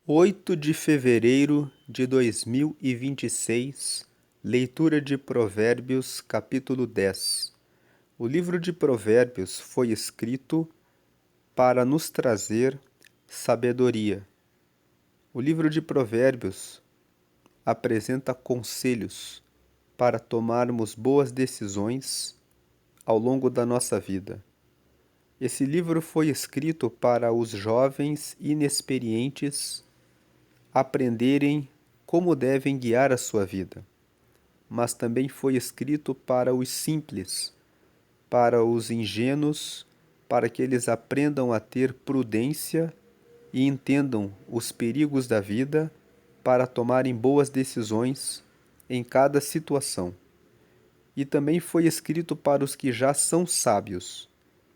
8 de fevereiro de 2026, leitura de Provérbios, capítulo 10. O livro de Provérbios foi escrito para nos trazer sabedoria. O livro de Provérbios apresenta conselhos para tomarmos boas decisões ao longo da nossa vida. Esse livro foi escrito para os jovens inexperientes aprenderem como devem guiar a sua vida, mas também foi escrito para os simples, para os ingênuos, para que eles aprendam a ter prudência e entendam os perigos da vida para tomarem boas decisões em cada situação. E também foi escrito para os que já são sábios,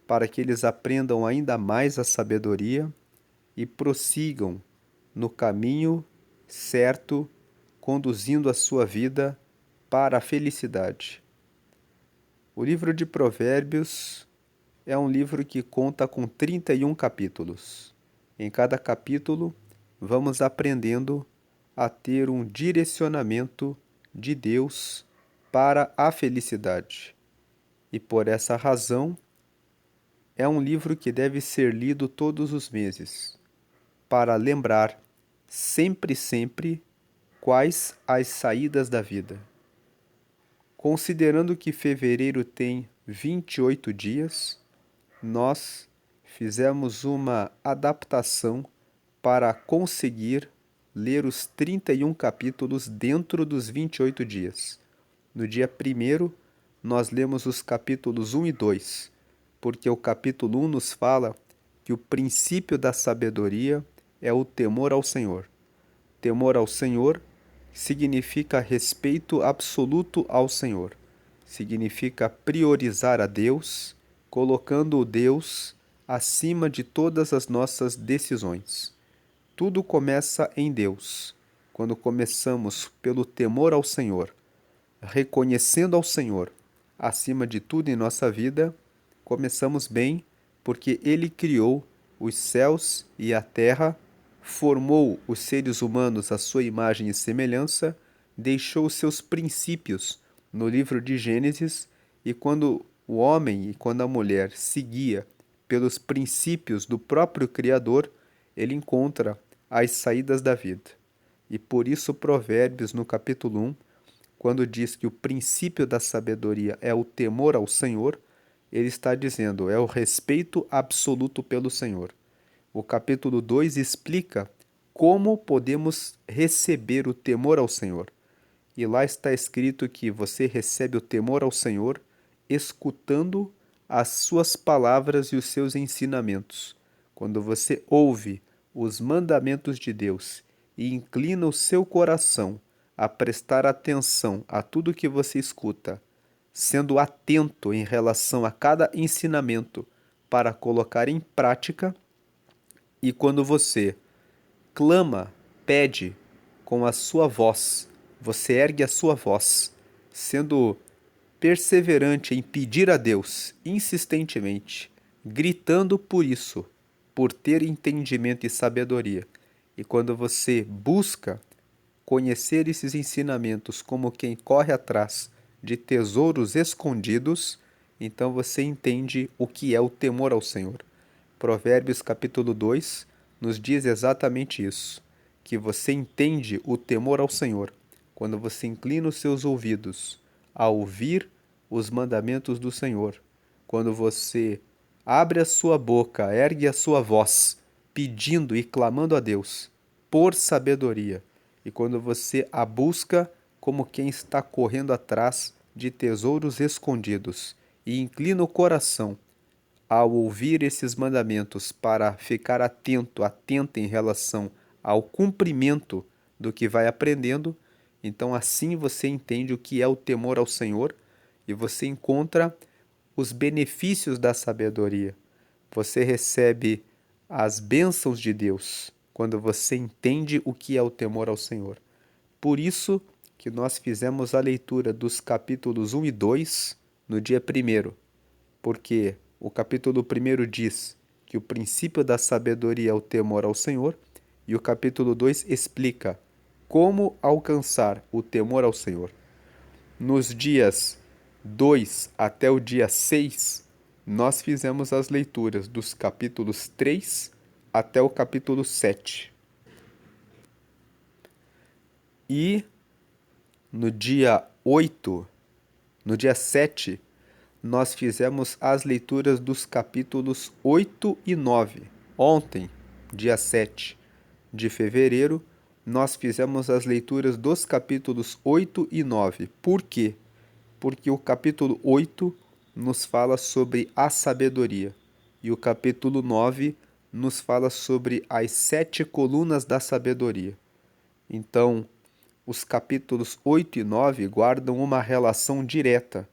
para que eles aprendam ainda mais a sabedoria e prossigam no caminho certo, conduzindo a sua vida para a felicidade. O livro de Provérbios é um livro que conta com 31 capítulos. Em cada capítulo, vamos aprendendo a ter um direcionamento de Deus para a felicidade. E por essa razão, é um livro que deve ser lido todos os meses, para lembrar sempre quais as saídas da vida. Considerando que fevereiro tem 28 dias, nós fizemos uma adaptação para conseguir ler os 31 capítulos dentro dos 28 dias. No dia 1º, nós lemos os capítulos 1 e 2, porque o capítulo 1 nos fala que o princípio da sabedoria é o temor ao Senhor. Temor ao Senhor significa respeito absoluto ao Senhor. Significa priorizar a Deus, colocando o Deus acima de todas as nossas decisões. Tudo começa em Deus. Quando começamos pelo temor ao Senhor, reconhecendo ao Senhor acima de tudo em nossa vida, começamos bem, porque Ele criou os céus e a terra, formou os seres humanos à sua imagem e semelhança, deixou os seus princípios no livro de Gênesis, e quando o homem e quando a mulher seguia pelos princípios do próprio Criador, ele encontra as saídas da vida. E por isso Provérbios, no capítulo 1, quando diz que o princípio da sabedoria é o temor ao Senhor, ele está dizendo, é o respeito absoluto pelo Senhor. O capítulo 2 explica como podemos receber o temor ao Senhor. E lá está escrito que você recebe o temor ao Senhor escutando as suas palavras e os seus ensinamentos. Quando você ouve os mandamentos de Deus e inclina o seu coração a prestar atenção a tudo que você escuta, sendo atento em relação a cada ensinamento para colocar em prática, e quando você clama, pede com a sua voz, você ergue a sua voz, sendo perseverante em pedir a Deus insistentemente, gritando por isso, por ter entendimento e sabedoria. E quando você busca conhecer esses ensinamentos como quem corre atrás de tesouros escondidos, então você entende o que é o temor ao Senhor. Provérbios capítulo 2 nos diz exatamente isso, que você entende o temor ao Senhor quando você inclina os seus ouvidos a ouvir os mandamentos do Senhor, quando você abre a sua boca, ergue a sua voz, pedindo e clamando a Deus por sabedoria, e quando você a busca como quem está correndo atrás de tesouros escondidos e inclina o coração ao ouvir esses mandamentos para ficar atenta em relação ao cumprimento do que vai aprendendo, então assim você entende o que é o temor ao Senhor e você encontra os benefícios da sabedoria. Você recebe as bênçãos de Deus quando você entende o que é o temor ao Senhor. Por isso que nós fizemos a leitura dos capítulos 1 e 2 no dia 1º, porque o capítulo 1º diz que o princípio da sabedoria é o temor ao Senhor, E o capítulo 2 explica como alcançar o temor ao Senhor. Nos dias 2 até o dia 6, nós fizemos as leituras dos capítulos 3 até o capítulo 7. E no dia 8, no dia 7, nós fizemos as leituras dos capítulos 8 e 9. Ontem, dia 7 de fevereiro, nós fizemos as leituras dos capítulos 8 e 9. Por quê? Porque o capítulo 8 nos fala sobre a sabedoria e o capítulo 9 nos fala sobre as 7 colunas da sabedoria. Então, os capítulos 8 e 9 guardam uma relação direta,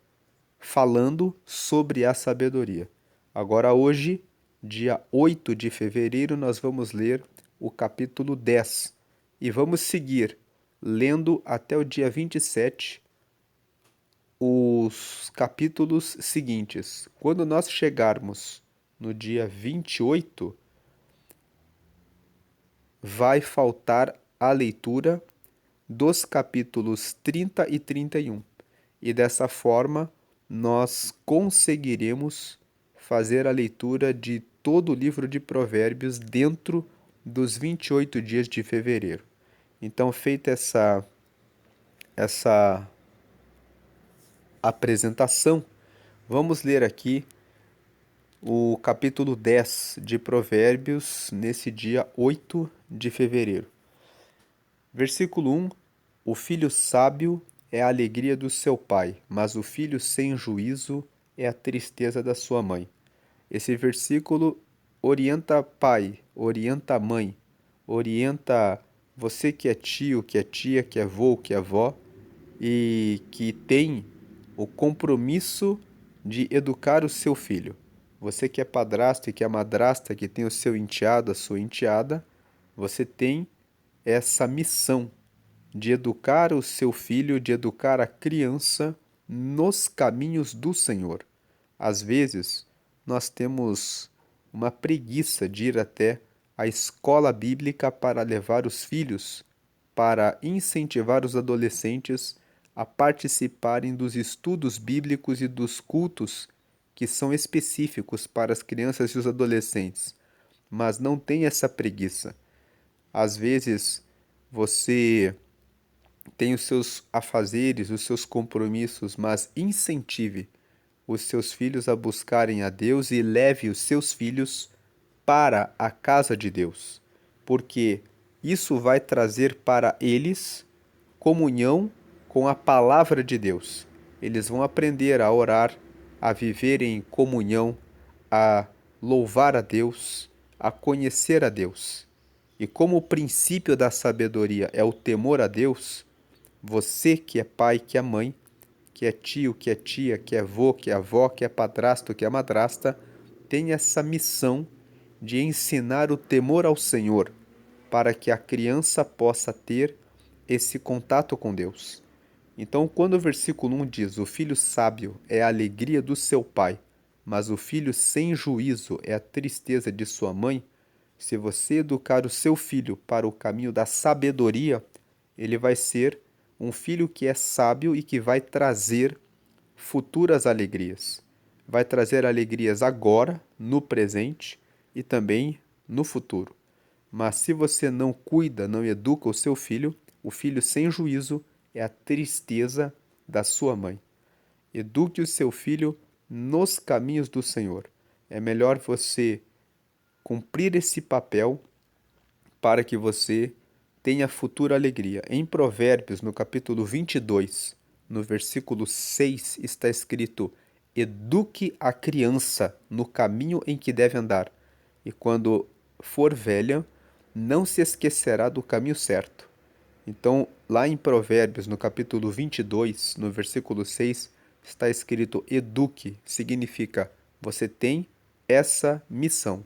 falando sobre a sabedoria. Agora, hoje, dia 8 de fevereiro, nós vamos ler o capítulo 10 e vamos seguir lendo até o dia 27 os capítulos seguintes. Quando nós chegarmos no dia 28, vai faltar a leitura dos capítulos 30 e 31. E dessa forma, nós conseguiremos fazer a leitura de todo o livro de Provérbios dentro dos 28 dias de fevereiro. Então, feita essa apresentação, vamos ler aqui o capítulo 10 de Provérbios nesse dia 8 de fevereiro. Versículo 1: O filho sábio é a alegria do seu pai, mas o filho sem juízo é a tristeza da sua mãe. Esse versículo orienta pai, orienta mãe, orienta você que é tio, que é tia, que é avô, que é avó e que tem o compromisso de educar o seu filho. Você que é padrasto e que é madrasta, que tem o seu enteado, a sua enteada, você tem essa missão de educar o seu filho, de educar a criança nos caminhos do Senhor. Às vezes, nós temos uma preguiça de ir até a escola bíblica para levar os filhos, para incentivar os adolescentes a participarem dos estudos bíblicos e dos cultos que são específicos para as crianças e os adolescentes. Mas não tem essa preguiça. Às vezes, você tem os seus afazeres, os seus compromissos, mas incentive os seus filhos a buscarem a Deus e leve os seus filhos para a casa de Deus, porque isso vai trazer para eles comunhão com a palavra de Deus. Eles vão aprender a orar, a viver em comunhão, a louvar a Deus, a conhecer a Deus. E como o princípio da sabedoria é o temor a Deus, você que é pai, que é mãe, que é tio, que é tia, que é avô, que é avó, que é padrasto, que é madrasta, tem essa missão de ensinar o temor ao Senhor, para que a criança possa ter esse contato com Deus. Então, quando o versículo 1 diz: O filho sábio é a alegria do seu pai, mas o filho sem juízo é a tristeza de sua mãe, se você educar o seu filho para o caminho da sabedoria, ele vai ser um filho que é sábio e que vai trazer futuras alegrias. Vai trazer alegrias agora, no presente e também no futuro. Mas se você não cuida, não educa o filho sem juízo é a tristeza da sua mãe. Eduque o seu filho nos caminhos do Senhor. É melhor você cumprir esse papel para que você tenha futura alegria. Em Provérbios, no capítulo 22, no versículo 6, está escrito: Eduque a criança no caminho em que deve andar, e quando for velha, não se esquecerá do caminho certo. Então, lá em Provérbios, no capítulo 22, no versículo 6, está escrito: Eduque, significa você tem essa missão.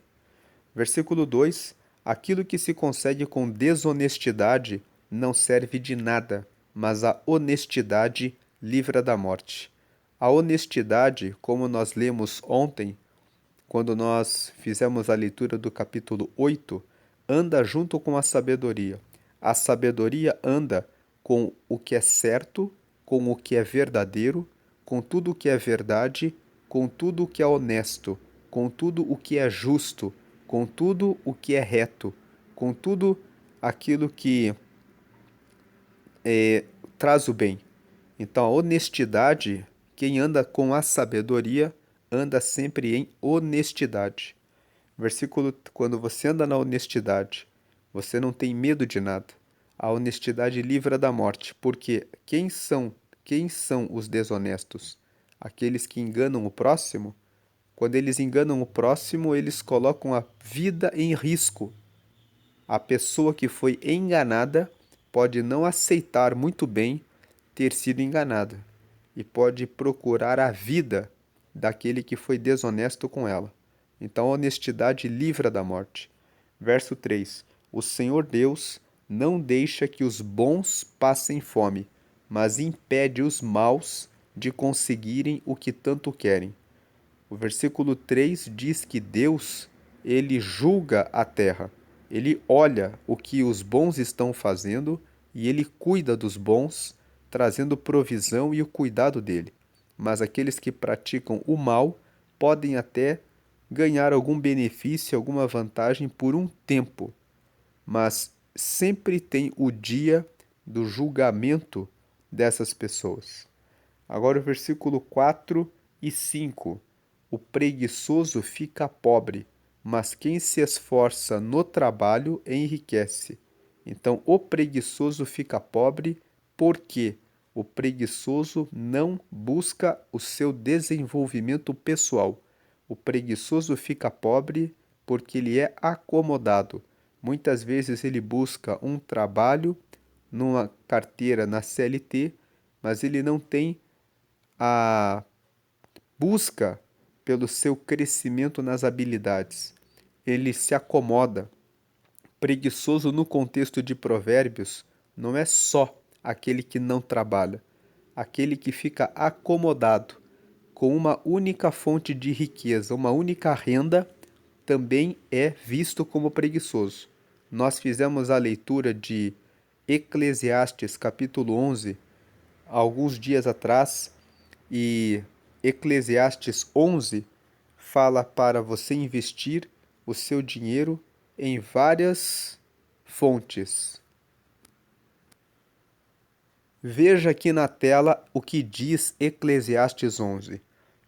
Versículo 2: Aquilo que se consegue com desonestidade não serve de nada, mas a honestidade livra da morte. A honestidade, como nós lemos ontem, quando nós fizemos a leitura do capítulo 8, anda junto com a sabedoria. A sabedoria anda com o que é certo, com o que é verdadeiro, com tudo o que é verdade, com tudo o que é honesto, com tudo o que é justo, com tudo o que é reto, com tudo aquilo que traz o bem. Então, a honestidade, quem anda com a sabedoria, anda sempre em honestidade. Versículo, quando você anda na honestidade, você não tem medo de nada. A honestidade livra da morte, porque quem são os desonestos? Aqueles que enganam o próximo? Quando eles enganam o próximo, eles colocam a vida em risco. A pessoa que foi enganada pode não aceitar muito bem ter sido enganada e pode procurar a vida daquele que foi desonesto com ela. Então a honestidade livra da morte. Verso 3: O Senhor Deus não deixa que os bons passem fome, mas impede os maus de conseguirem o que tanto querem. O versículo 3 diz que Deus, ele julga a terra. Ele olha o que os bons estão fazendo e ele cuida dos bons, trazendo provisão e o cuidado dele. Mas aqueles que praticam o mal podem até ganhar algum benefício, alguma vantagem por um tempo, mas sempre tem o dia do julgamento dessas pessoas. Agora o versículo 4 e 5. O preguiçoso fica pobre, mas quem se esforça no trabalho enriquece. Então, o preguiçoso fica pobre porque o preguiçoso não busca o seu desenvolvimento pessoal. O preguiçoso fica pobre porque ele é acomodado. Muitas vezes ele busca um trabalho numa carteira na CLT, mas ele não tem a busca pelo seu crescimento nas habilidades. Ele se acomoda. Preguiçoso no contexto de Provérbios não é só aquele que não trabalha, aquele que fica acomodado com uma única fonte de riqueza, uma única renda, também é visto como preguiçoso. Nós fizemos a leitura de Eclesiastes capítulo 11 alguns dias atrás e Eclesiastes 11 fala para você investir o seu dinheiro em várias fontes. Veja aqui na tela o que diz Eclesiastes 11,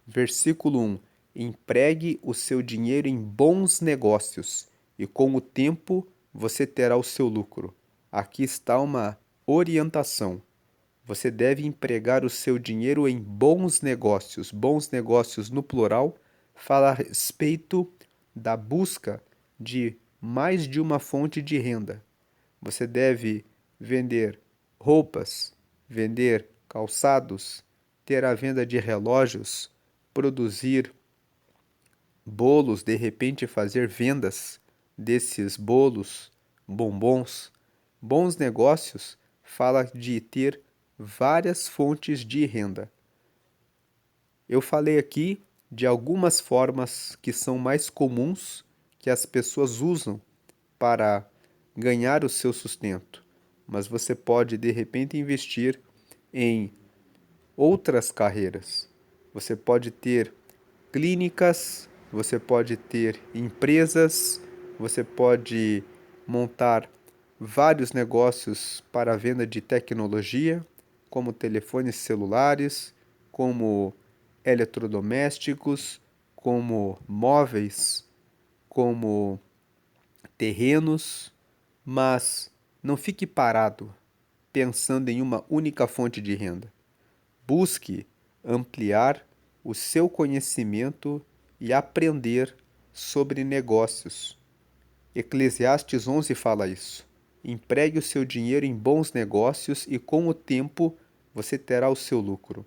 versículo 1. Empregue o seu dinheiro em bons negócios e com o tempo você terá o seu lucro. Aqui está uma orientação. Você deve empregar o seu dinheiro em bons negócios. Bons negócios no plural fala a respeito da busca de mais de uma fonte de renda. Você deve vender roupas, vender calçados, ter a venda de relógios, produzir bolos, de repente fazer vendas desses bolos, bombons. Bons negócios fala de ter várias fontes de renda. Eu falei aqui de algumas formas que são mais comuns que as pessoas usam para ganhar o seu sustento, mas você pode de repente investir em outras carreiras. Você pode ter clínicas, você pode ter empresas, você pode montar vários negócios para a venda de tecnologia, como telefones celulares, como eletrodomésticos, como móveis, como terrenos, mas não fique parado pensando em uma única fonte de renda. Busque ampliar o seu conhecimento e aprender sobre negócios. Eclesiastes 11 fala isso. Empregue o seu dinheiro em bons negócios e com o tempo você terá o seu lucro.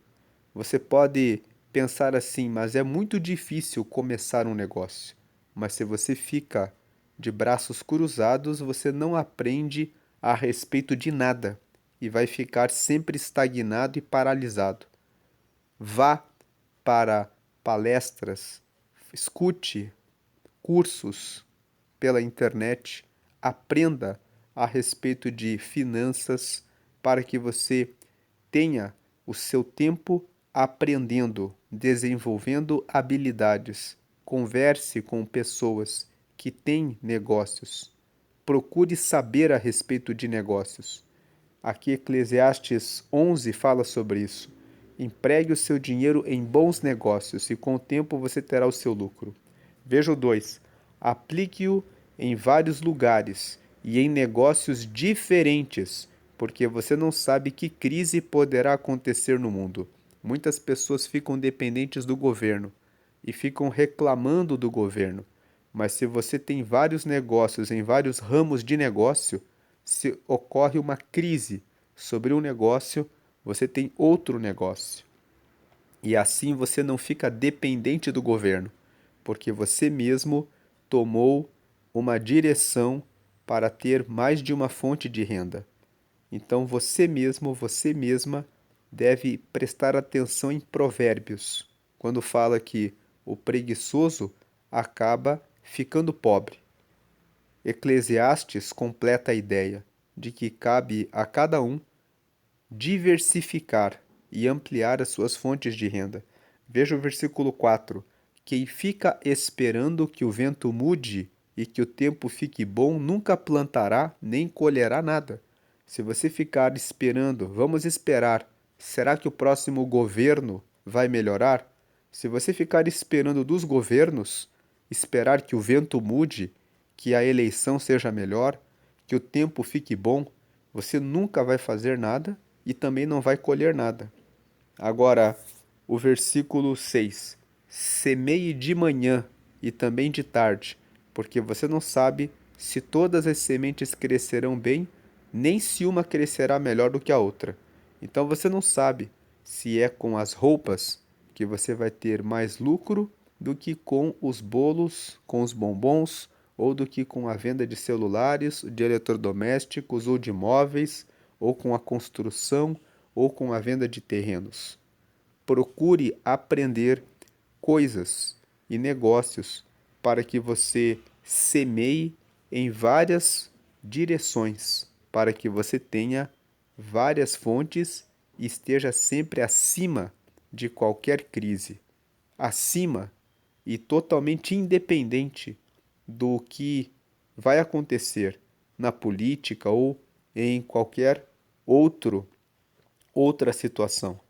Você pode pensar assim, mas é muito difícil começar um negócio. Mas se você fica de braços cruzados, você não aprende a respeito de nada e vai ficar sempre estagnado e paralisado. Vá para palestras, escute cursos pela internet, aprenda a respeito de finanças, para que você tenha o seu tempo aprendendo, desenvolvendo habilidades. Converse com pessoas que têm negócios. Procure saber a respeito de negócios. Aqui Eclesiastes 11 fala sobre isso. Empregue o seu dinheiro em bons negócios e com o tempo você terá o seu lucro. Veja o 2. Aplique-o em vários lugares e em negócios diferentes, porque você não sabe que crise poderá acontecer no mundo. Muitas pessoas ficam dependentes do governo e ficam reclamando do governo. Mas se você tem vários negócios em vários ramos de negócio, se ocorre uma crise sobre um negócio, você tem outro negócio. E assim você não fica dependente do governo, porque você mesmo tomou uma direção para ter mais de uma fonte de renda. Então você mesmo, você mesma deve prestar atenção em Provérbios, quando fala que o preguiçoso acaba ficando pobre. Eclesiastes completa a ideia de que cabe a cada um diversificar e ampliar as suas fontes de renda. Veja o versículo 4. Quem fica esperando que o vento mude e que o tempo fique bom nunca plantará nem colherá nada. Se você ficar esperando, vamos esperar, será que o próximo governo vai melhorar? Se você ficar esperando dos governos, esperar que o vento mude, que a eleição seja melhor, que o tempo fique bom, você nunca vai fazer nada e também não vai colher nada. Agora, o versículo 6. Semeie de manhã e também de tarde, porque você não sabe se todas as sementes crescerão bem, nem se uma crescerá melhor do que a outra. Então você não sabe se é com as roupas que você vai ter mais lucro do que com os bolos, com os bombons, ou do que com a venda de celulares, de eletrodomésticos ou de móveis, ou com a construção, ou com a venda de terrenos. Procure aprender coisas e negócios para que você semeie em várias direções, para que você tenha várias fontes e esteja sempre acima de qualquer crise, acima e totalmente independente do que vai acontecer na política ou em qualquer outra situação.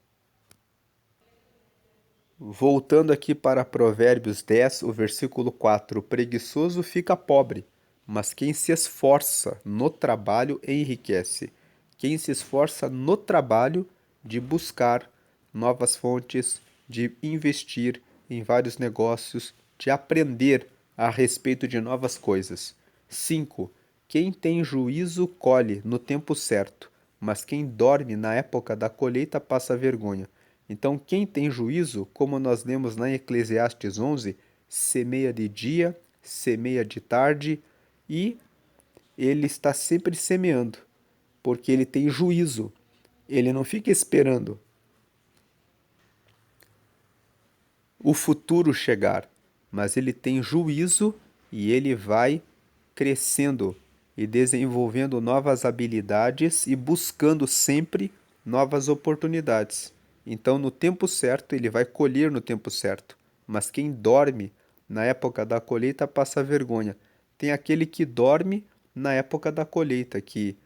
Voltando aqui para Provérbios 10, o versículo 4: o preguiçoso fica pobre, mas quem se esforça no trabalho enriquece. Quem se esforça no trabalho de buscar novas fontes, de investir em vários negócios, de aprender a respeito de novas coisas. 5. Quem tem juízo colhe no tempo certo, mas quem dorme na época da colheita passa vergonha. Então, quem tem juízo, como nós lemos lá em Eclesiastes 11, semeia de dia, semeia de tarde e ele está sempre semeando, porque ele tem juízo. Ele não fica esperando o futuro chegar, mas ele tem juízo e ele vai crescendo e desenvolvendo novas habilidades e buscando sempre novas oportunidades. Então, no tempo certo, ele vai colher no tempo certo. Mas quem dorme na época da colheita passa vergonha. Tem aquele que dorme na época da colheita, que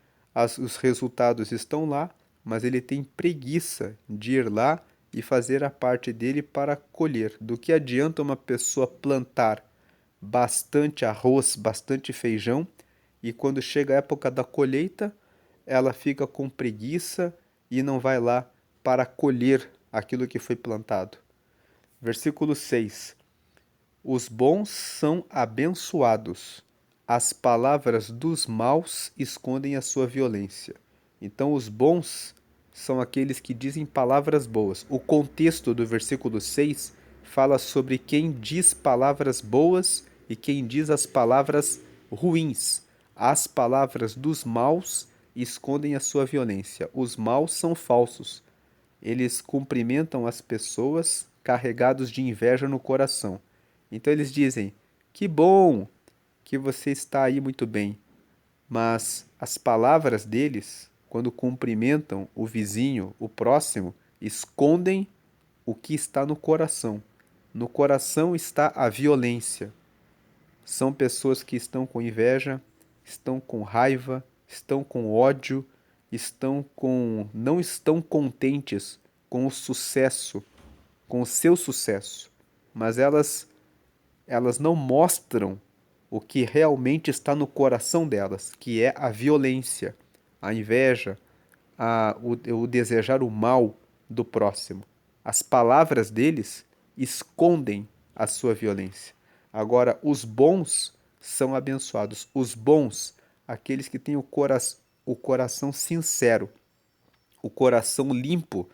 os resultados estão lá, mas ele tem preguiça de ir lá e fazer a parte dele para colher. Do que adianta uma pessoa plantar bastante arroz, bastante feijão, e quando chega a época da colheita, ela fica com preguiça e não vai lá para colher aquilo que foi plantado. Versículo 6. Os bons são abençoados, as palavras dos maus escondem a sua violência. Então, os bons são aqueles que dizem palavras boas. O contexto do versículo 6 fala sobre quem diz palavras boas e quem diz as palavras ruins. As palavras dos maus escondem a sua violência. Os maus são falsos. Eles cumprimentam as pessoas carregados de inveja no coração. Então eles dizem: que bom que você está aí muito bem. mas as palavras deles, quando cumprimentam o vizinho, o próximo, escondem o que está no coração. No coração está a violência. São pessoas que estão com inveja, estão com raiva, estão com ódio, não estão contentes com o sucesso, com o seu sucesso, mas elas não mostram o que realmente está no coração delas, que é a violência, a inveja, o desejar o mal do próximo. As palavras deles escondem a sua violência. Agora, os bons são abençoados. Os bons, aqueles que têm o coração sincero, o coração limpo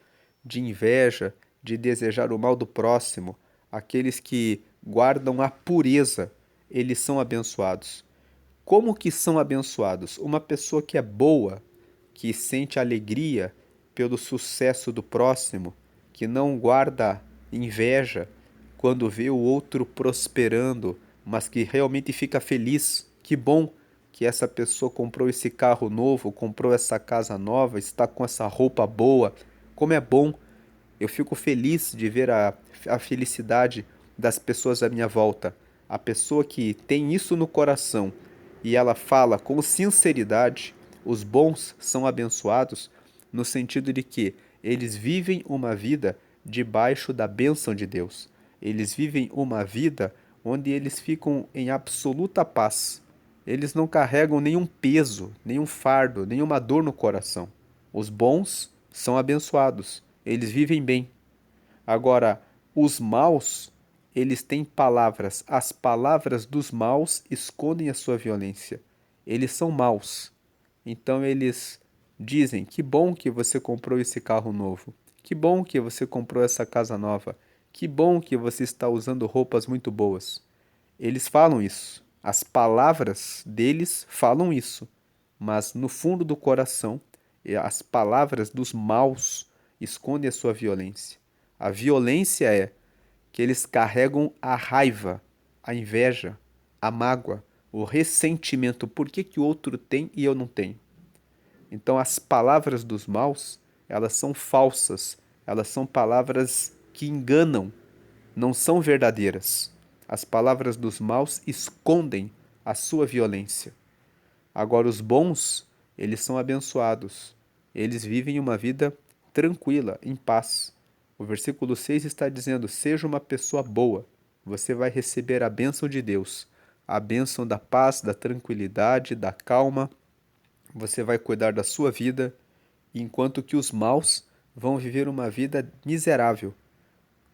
de inveja, de desejar o mal do próximo, aqueles que guardam a pureza, eles são abençoados. Como que são abençoados? Uma pessoa que é boa, que sente alegria pelo sucesso do próximo, que não guarda inveja quando vê o outro prosperando, mas que realmente fica feliz. Que bom que essa pessoa comprou esse carro novo, comprou essa casa nova, está com essa roupa boa. Como é bom! Eu fico feliz de ver a felicidade das pessoas à minha volta. A pessoa que tem isso no coração e ela fala com sinceridade, os bons são abençoados, no sentido de que eles vivem uma vida debaixo da bênção de Deus. Eles vivem uma vida onde eles ficam em absoluta paz. Eles não carregam nenhum peso, nenhum fardo, nenhuma dor no coração. Os bons são abençoados, eles vivem bem. Agora, os maus, eles têm palavras. As palavras dos maus escondem a sua violência. Eles são maus. Então eles dizem: que bom que você comprou esse carro novo. Que bom que você comprou essa casa nova. Que bom que você está usando roupas muito boas. Eles falam isso. As palavras deles falam isso. Mas no fundo do coração, as palavras dos maus escondem a sua violência. A violência é que eles carregam a raiva, a inveja, a mágoa, o ressentimento. Por que que o outro tem e eu não tenho? Então as palavras dos maus, elas são falsas, elas são palavras que enganam, não são verdadeiras. As palavras dos maus escondem a sua violência. Agora os bons, eles são abençoados. Eles vivem uma vida tranquila, em paz. O versículo 6 está dizendo: seja uma pessoa boa, você vai receber a bênção de Deus, a bênção da paz, da tranquilidade, da calma. Você vai cuidar da sua vida, enquanto que os maus vão viver uma vida miserável.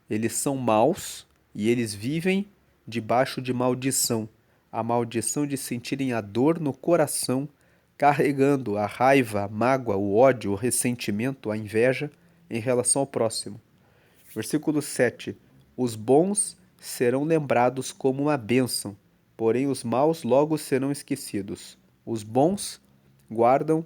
Eles são maus e eles vivem debaixo de maldição. A maldição de sentirem a dor no coração, carregando a raiva, a mágoa, o ódio, o ressentimento, a inveja em relação ao próximo. Versículo 7. Os bons serão lembrados como uma bênção, porém os maus logo serão esquecidos. Os bons guardam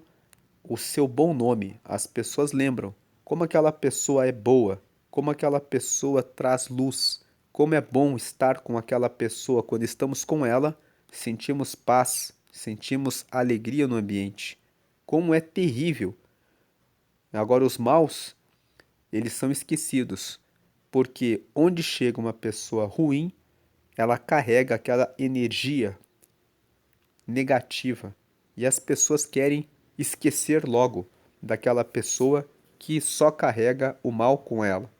o seu bom nome. As pessoas lembram como aquela pessoa é boa, como aquela pessoa traz luz, como é bom estar com aquela pessoa. Quando estamos com ela, sentimos paz, sentimos alegria no ambiente. Como é terrível. Agora, os maus, eles são esquecidos, porque onde chega uma pessoa ruim, ela carrega aquela energia negativa e as pessoas querem esquecer logo daquela pessoa que só carrega o mal com ela.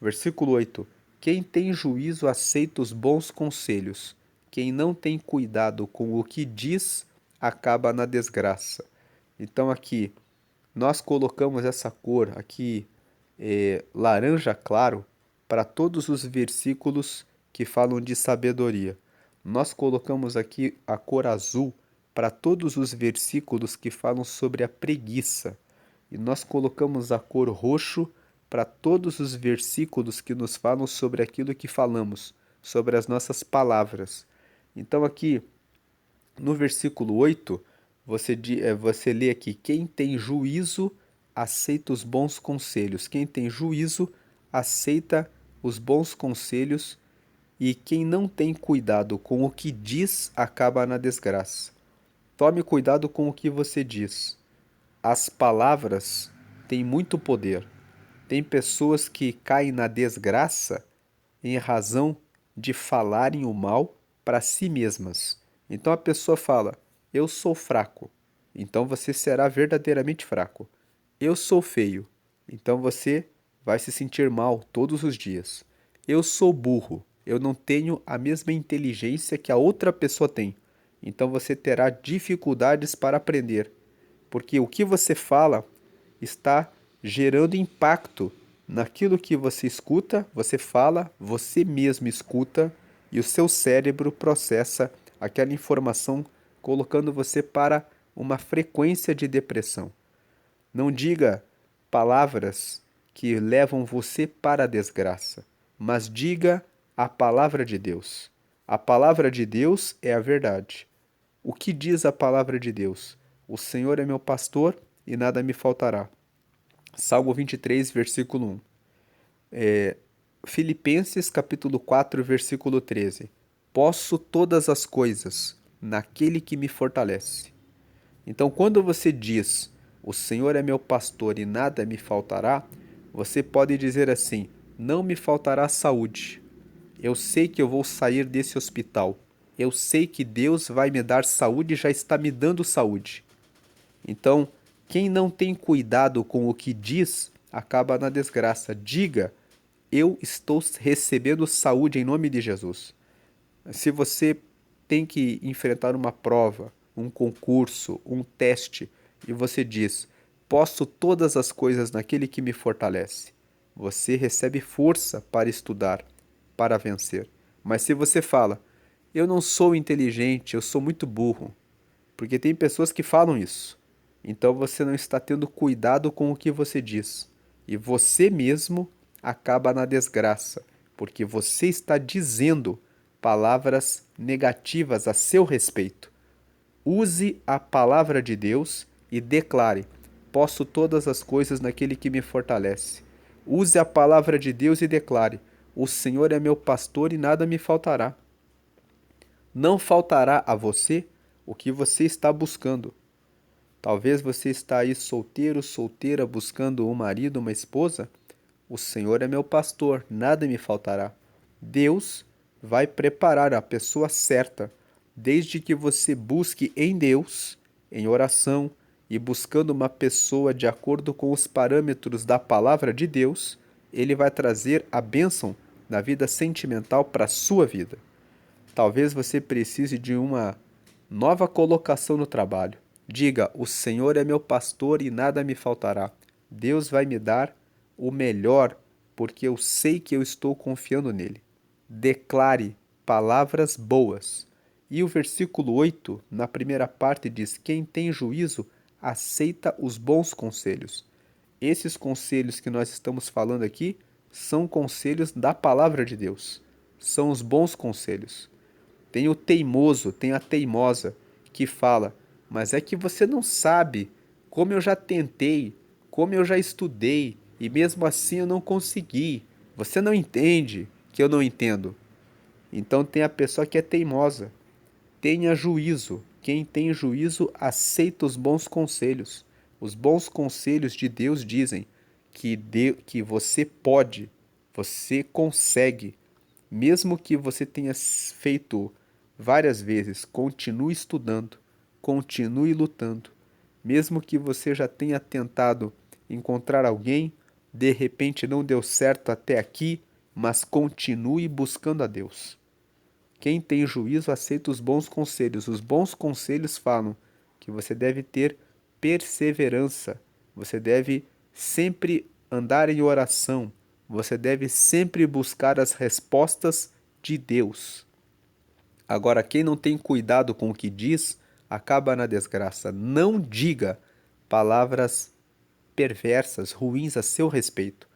Versículo 8: quem tem juízo aceita os bons conselhos, quem não tem cuidado com o que diz acaba na desgraça. Então aqui nós colocamos essa cor aqui, laranja claro, para todos os versículos que falam de sabedoria. Nós colocamos aqui a cor azul para todos os versículos que falam sobre a preguiça. E nós colocamos a cor roxo para todos os versículos que nos falam sobre aquilo que falamos, sobre as nossas palavras. Então aqui no versículo 8, você lê aqui: quem tem juízo aceita os bons conselhos. Quem tem juízo aceita os bons conselhos, e quem não tem cuidado com o que diz acaba na desgraça. Tome cuidado com o que você diz. As palavras têm muito poder. Tem pessoas que caem na desgraça em razão de falarem o mal para si mesmas. Então a pessoa fala: eu sou fraco, então você será verdadeiramente fraco. Eu sou feio, então você vai se sentir mal todos os dias. Eu sou burro, eu não tenho a mesma inteligência que a outra pessoa tem, então você terá dificuldades para aprender, porque o que você fala está gerando impacto naquilo que você escuta, você fala, você mesmo escuta e o seu cérebro processa aquela informação, colocando você para uma frequência de depressão. Não diga palavras que levam você para a desgraça, mas diga a palavra de Deus. A palavra de Deus é a verdade. O que diz a palavra de Deus? O Senhor é meu pastor e nada me faltará. Salmo 23, versículo 1. Filipenses, capítulo 4, versículo 13. Posso todas as coisas naquele que me fortalece. Então, quando você diz, o Senhor é meu pastor e nada me faltará, você pode dizer assim: não me faltará saúde. Eu sei que eu vou sair desse hospital. Eu sei que Deus vai me dar saúde e já está me dando saúde. Então, quem não tem cuidado com o que diz, acaba na desgraça. Diga: eu estou recebendo saúde em nome de Jesus. Se você tem que enfrentar uma prova, um concurso, um teste, e você diz: posso todas as coisas naquele que me fortalece. Você recebe força para estudar, para vencer. Mas se você fala: eu não sou inteligente, eu sou muito burro, porque tem pessoas que falam isso. Então você não está tendo cuidado com o que você diz. E você mesmo acaba na desgraça, porque você está dizendo palavras negativas a seu respeito. Use a palavra de Deus e declare: posso todas as coisas naquele que me fortalece. Use a palavra de Deus e declare: o Senhor é meu pastor e nada me faltará. Não faltará a você o que você está buscando. Talvez você está aí solteiro, solteira, buscando um marido, uma esposa. O Senhor é meu pastor, nada me faltará. Deus vai preparar a pessoa certa, desde que você busque em Deus, em oração e buscando uma pessoa de acordo com os parâmetros da palavra de Deus, ele vai trazer a bênção na vida sentimental para a sua vida. Talvez você precise de uma nova colocação no trabalho. Diga: o Senhor é meu pastor e nada me faltará. Deus vai me dar o melhor, porque eu sei que eu estou confiando nele. Declare palavras boas. E o versículo 8, na primeira parte, diz: quem tem juízo aceita os bons conselhos. Esses conselhos que nós estamos falando aqui são conselhos da palavra de Deus. São os bons conselhos. Tem o teimoso, tem a teimosa que fala: mas é que você não sabe como eu já tentei, como eu já estudei e mesmo assim eu não consegui. Você não entende que eu não entendo. Então tem a pessoa que é teimosa. Tenha juízo. Quem tem juízo aceita os bons conselhos. Os bons conselhos de Deus dizem que você pode, você consegue. Mesmo que você tenha feito várias vezes, continue estudando, continue lutando. Mesmo que você já tenha tentado encontrar alguém, de repente não deu certo até aqui, mas continue buscando a Deus. Quem tem juízo aceita os bons conselhos. Os bons conselhos falam que você deve ter perseverança, você deve sempre andar em oração, você deve sempre buscar as respostas de Deus. Agora, quem não tem cuidado com o que diz, acaba na desgraça. Não diga palavras perversas, ruins a seu respeito.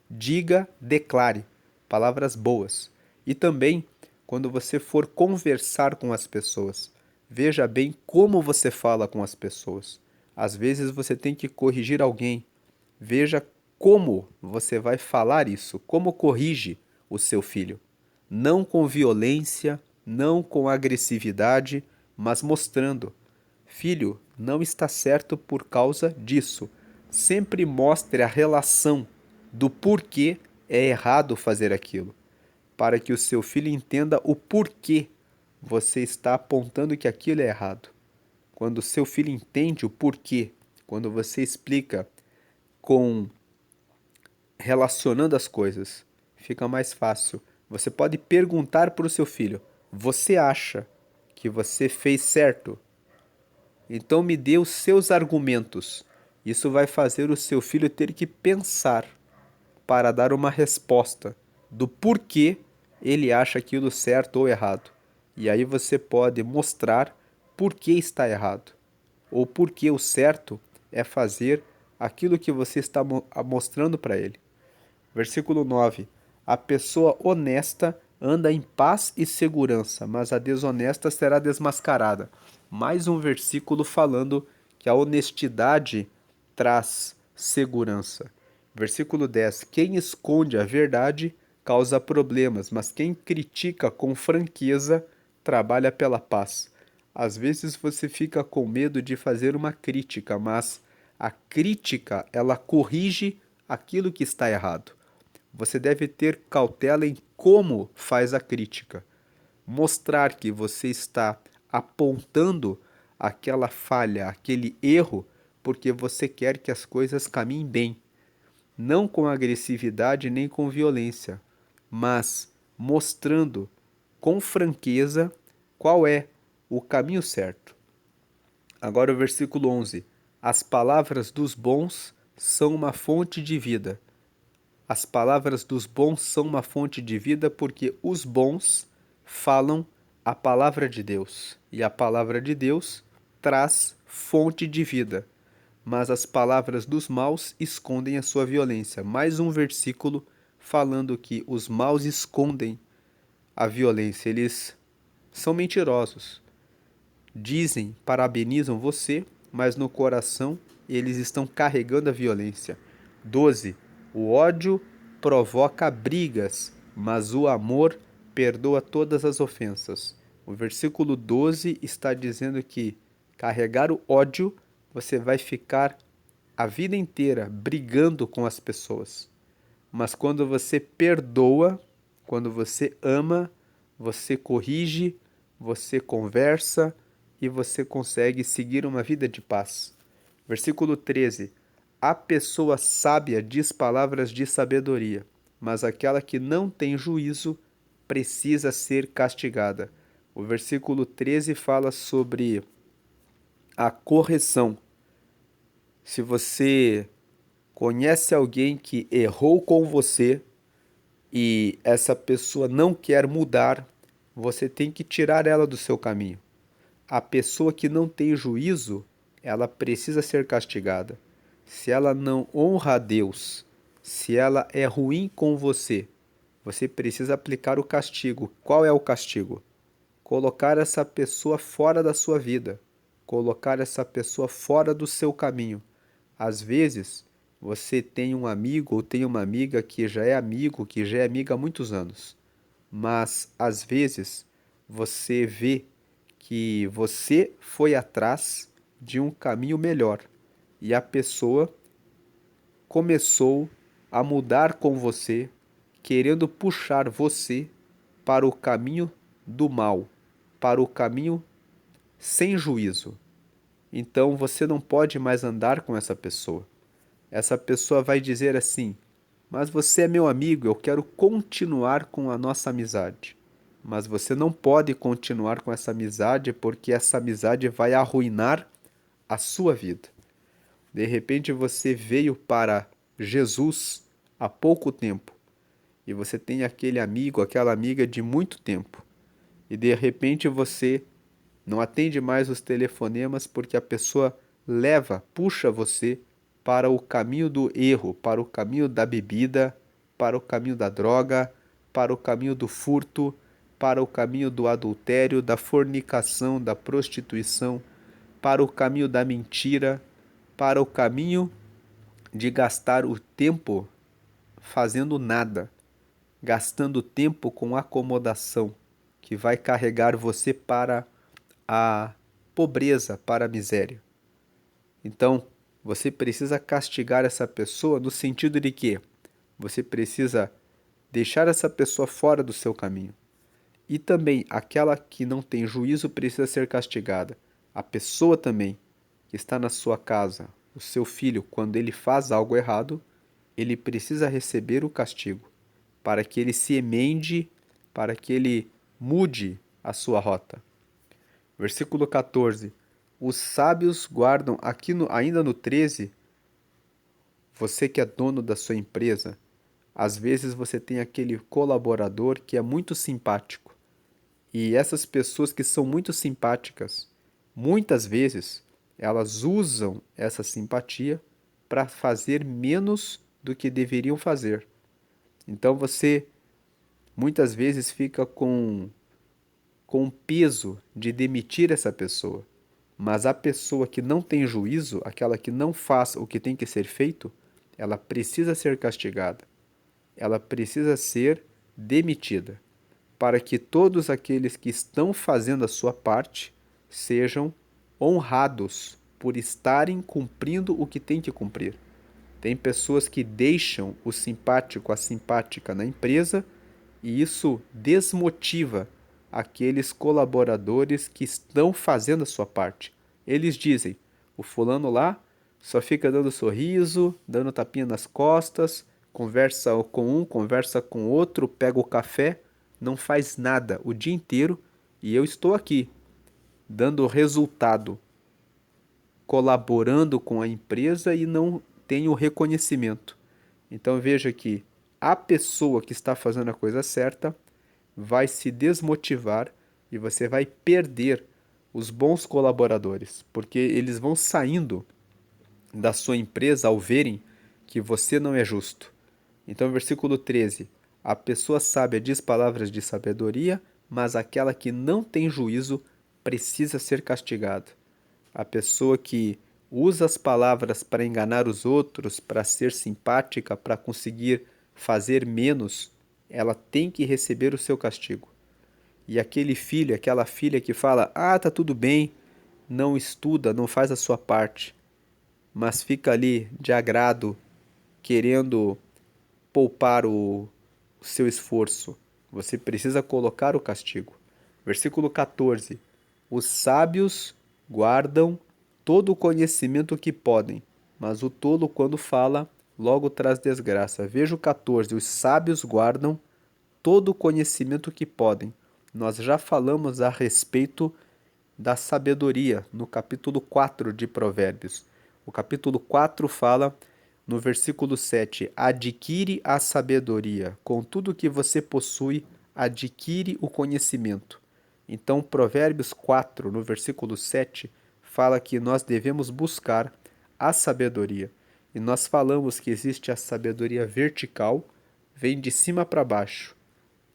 Diga, declare palavras boas. E também, quando você for conversar com as pessoas, veja bem como você fala com as pessoas. Às vezes você tem que corrigir alguém. Veja como você vai falar isso, como corrige o seu filho. Não com violência, não com agressividade, mas mostrando. Filho, não está certo por causa disso. Sempre mostre a relação do porquê é errado fazer aquilo, para que o seu filho entenda o porquê você está apontando que aquilo é errado. Quando o seu filho entende o porquê, quando você explica com relacionando as coisas, fica mais fácil. Você pode perguntar para o seu filho: você acha que você fez certo? Então me dê os seus argumentos. Isso vai fazer o seu filho ter que pensar para dar uma resposta do porquê ele acha aquilo certo ou errado. E aí você pode mostrar por que está errado, ou por que o certo é fazer aquilo que você está mostrando para ele. Versículo 9: a pessoa honesta anda em paz e segurança, mas a desonesta será desmascarada. Mais um versículo falando que a honestidade traz segurança. Versículo 10: quem esconde a verdade causa problemas, mas quem critica com franqueza trabalha pela paz. Às vezes você fica com medo de fazer uma crítica, mas a crítica, ela corrige aquilo que está errado. Você deve ter cautela em como faz a crítica. Mostrar que você está apontando aquela falha, aquele erro, porque você quer que as coisas caminhem bem. Não com agressividade nem com violência, mas mostrando com franqueza qual é o caminho certo. Agora o versículo 11. As palavras dos bons são uma fonte de vida. As palavras dos bons são uma fonte de vida porque os bons falam a palavra de Deus. E a palavra de Deus traz fonte de vida. Mas as palavras dos maus escondem a sua violência. Mais um versículo falando que os maus escondem a violência. Eles são mentirosos. Dizem, parabenizam você, mas no coração eles estão carregando a violência. 12. O ódio provoca brigas, mas o amor perdoa todas as ofensas. O versículo 12 está dizendo que carregar o ódio, você vai ficar a vida inteira brigando com as pessoas. Mas quando você perdoa, quando você ama, você corrige, você conversa e você consegue seguir uma vida de paz. Versículo 13. A pessoa sábia diz palavras de sabedoria, mas aquela que não tem juízo precisa ser castigada. O versículo 13 fala sobre a correção. Se você conhece alguém que errou com você e essa pessoa não quer mudar, você tem que tirar ela do seu caminho. A pessoa que não tem juízo, ela precisa ser castigada. Se ela não honra a Deus, se ela é ruim com você, você precisa aplicar o castigo. Qual é o castigo? Colocar essa pessoa fora da sua vida, colocar essa pessoa fora do seu caminho. Às vezes, você tem um amigo ou tem uma amiga que já é amigo, que já é amiga há muitos anos, mas às vezes você vê que você foi atrás de um caminho melhor e a pessoa começou a mudar com você, querendo puxar você para o caminho do mal, para o caminho sem juízo. Então você não pode mais andar com essa pessoa. Essa pessoa vai dizer assim: mas você é meu amigo, eu quero continuar com a nossa amizade. Mas você não pode continuar com essa amizade porque essa amizade vai arruinar a sua vida. De repente você veio para Jesus há pouco tempo e você tem aquele amigo, aquela amiga de muito tempo. E de repente você não atende mais os telefonemas porque a pessoa leva, puxa você para o caminho do erro, para o caminho da bebida, para o caminho da droga, para o caminho do furto, para o caminho do adultério, da fornicação, da prostituição, para o caminho da mentira, para o caminho de gastar o tempo fazendo nada, gastando tempo com acomodação, que vai carregar você para a pobreza para a miséria. Então, você precisa castigar essa pessoa no sentido de que você precisa deixar essa pessoa fora do seu caminho. E também aquela que não tem juízo precisa ser castigada. A pessoa também que está na sua casa, o seu filho, quando ele faz algo errado, ele precisa receber o castigo para que ele se emende, para que ele mude a sua rota. Versículo 14. Os sábios guardam, ainda no 13, você que é dono da sua empresa, às vezes você tem aquele colaborador que é muito simpático. E essas pessoas que são muito simpáticas, muitas vezes, elas usam essa simpatia para fazer menos do que deveriam fazer. Então você muitas vezes fica com o peso de demitir essa pessoa. Mas a pessoa que não tem juízo, aquela que não faz o que tem que ser feito, ela precisa ser castigada. Ela precisa ser demitida, para que todos aqueles que estão fazendo a sua parte sejam honrados por estarem cumprindo o que tem que cumprir. Tem pessoas que deixam o simpático, a simpática na empresa e isso desmotiva aqueles colaboradores que estão fazendo a sua parte. Eles dizem: o fulano lá só fica dando sorriso, dando tapinha nas costas, conversa com um, conversa com outro, pega o café, não faz nada o dia inteiro e eu estou aqui dando resultado, colaborando com a empresa e não tenho reconhecimento. Então veja que a pessoa que está fazendo a coisa certa vai se desmotivar e você vai perder os bons colaboradores, porque eles vão saindo da sua empresa ao verem que você não é justo. Então, versículo 13: a pessoa sábia diz palavras de sabedoria, mas aquela que não tem juízo precisa ser castigada. A pessoa que usa as palavras para enganar os outros, para ser simpática, para conseguir fazer menos, ela tem que receber o seu castigo. E aquele filho, aquela filha que fala: "Ah, tá tudo bem", não estuda, não faz a sua parte, mas fica ali de agrado, querendo poupar o seu esforço. Você precisa colocar o castigo. Versículo 14: os sábios guardam todo o conhecimento que podem, mas o tolo, quando fala, logo traz desgraça. Veja o 14: os sábios guardam todo o conhecimento que podem. Nós já falamos a respeito da sabedoria no capítulo 4 de Provérbios. O capítulo 4 fala no versículo 7: adquire a sabedoria, com tudo que você possui, adquire o conhecimento. Então, Provérbios 4, no versículo 7, fala que nós devemos buscar a sabedoria. E nós falamos que existe a sabedoria vertical, vem de cima para baixo,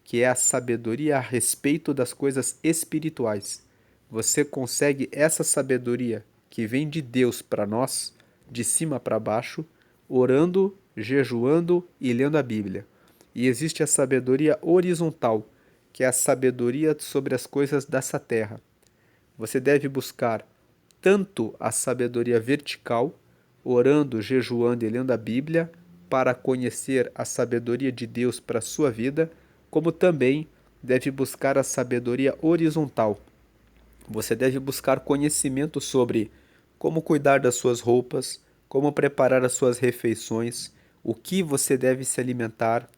que é a sabedoria a respeito das coisas espirituais. Você consegue essa sabedoria que vem de Deus para nós, de cima para baixo, orando, jejuando e lendo a Bíblia. E existe a sabedoria horizontal, que é a sabedoria sobre as coisas dessa terra. Você deve buscar tanto a sabedoria vertical, orando, jejuando e lendo a Bíblia, para conhecer a sabedoria de Deus para a sua vida, como também deve buscar a sabedoria horizontal. Você deve buscar conhecimento sobre como cuidar das suas roupas, como preparar as suas refeições, o que você deve se alimentar,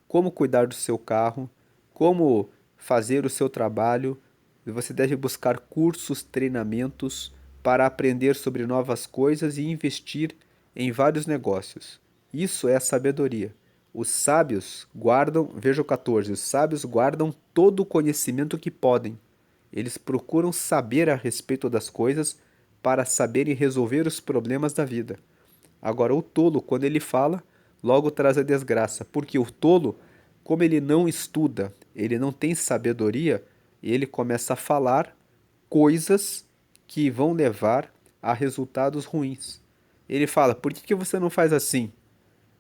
como cuidar do seu carro, como fazer o seu trabalho. Você deve buscar cursos, treinamentos para aprender sobre novas coisas e investir em vários negócios. Isso é a sabedoria. Os sábios guardam, veja o 14, os sábios guardam todo o conhecimento que podem. Eles procuram saber a respeito das coisas para saberem resolver os problemas da vida. Agora, o tolo, quando ele fala, logo traz a desgraça, porque o tolo, como ele não estuda, ele não tem sabedoria, ele começa a falar coisas que vão levar a resultados ruins. Ele fala: por que você não faz assim?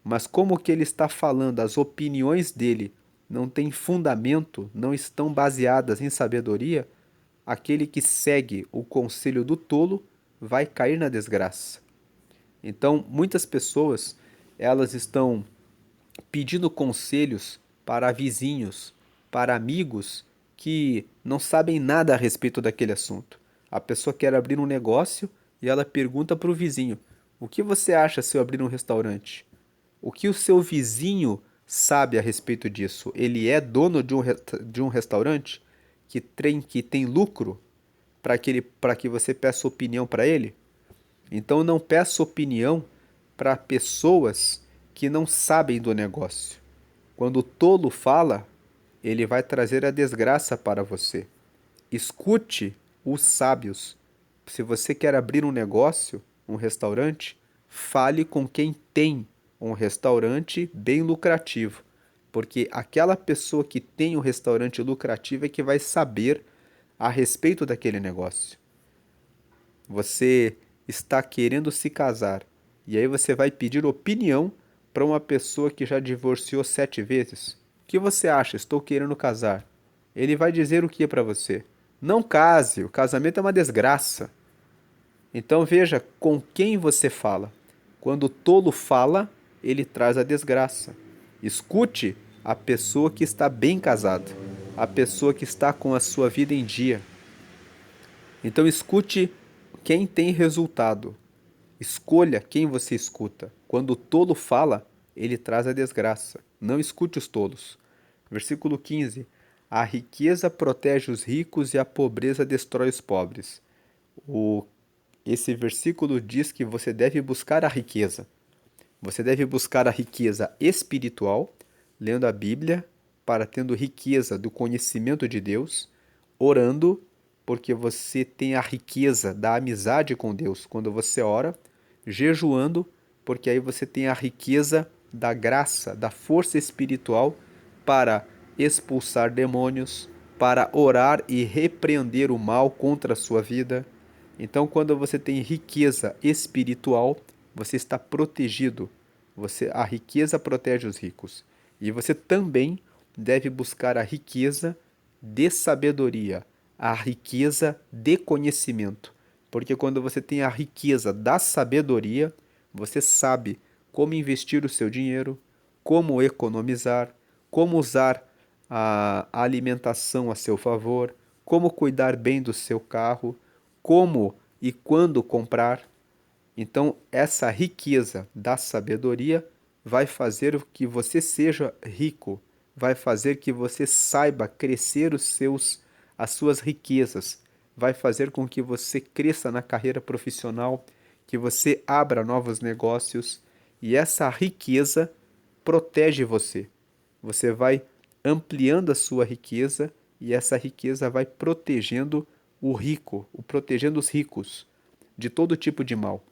Mas como que ele está falando, as opiniões dele não têm fundamento, não estão baseadas em sabedoria, aquele que segue o conselho do tolo vai cair na desgraça. Então, muitas pessoas, elas estão pedindo conselhos para vizinhos, para amigos que não sabem nada a respeito daquele assunto. A pessoa quer abrir um negócio e ela pergunta para o vizinho: o que você acha se eu abrir um restaurante? O que o seu vizinho sabe a respeito disso? Ele é dono de um restaurante que tem lucro para que você peça opinião para ele? Então não peça opinião para pessoas que não sabem do negócio. Quando o tolo fala, ele vai trazer a desgraça para você. Escute os sábios. Se você quer abrir um negócio, um restaurante, fale com quem tem um restaurante bem lucrativo, porque aquela pessoa que tem um restaurante lucrativo é que vai saber a respeito daquele negócio. Você está querendo se casar e aí você vai pedir opinião para uma pessoa que já divorciou 7 vezes. O que você acha? Estou querendo casar. Ele vai dizer o que para você? Não case, o casamento é uma desgraça. Então veja com quem você fala. Quando o tolo fala, ele traz a desgraça. Escute a pessoa que está bem casada, a pessoa que está com a sua vida em dia. Então escute quem tem resultado. Escolha quem você escuta. Quando o tolo fala, ele traz a desgraça. Não escute os tolos. Versículo 15. A riqueza protege os ricos e a pobreza destrói os pobres. O Esse versículo diz que você deve buscar a riqueza. Você deve buscar a riqueza espiritual, lendo a Bíblia, para tendo riqueza do conhecimento de Deus, orando, porque você tem a riqueza da amizade com Deus quando você ora, jejuando, porque aí você tem a riqueza da graça, da força espiritual para expulsar demônios, para orar e repreender o mal contra a sua vida. Então, quando você tem riqueza espiritual, você está protegido. A riqueza protege os ricos. E você também deve buscar a riqueza de sabedoria, a riqueza de conhecimento. Porque quando você tem a riqueza da sabedoria, você sabe como investir o seu dinheiro, como economizar, como usar a alimentação a seu favor, como cuidar bem do seu carro, como e quando comprar. Então, essa riqueza da sabedoria vai fazer que você seja rico, vai fazer que você saiba crescer as suas riquezas, vai fazer com que você cresça na carreira profissional, que você abra novos negócios, e essa riqueza protege você. Você vai ampliando a sua riqueza e essa riqueza vai protegendo o rico, protegendo os ricos de todo tipo de mal.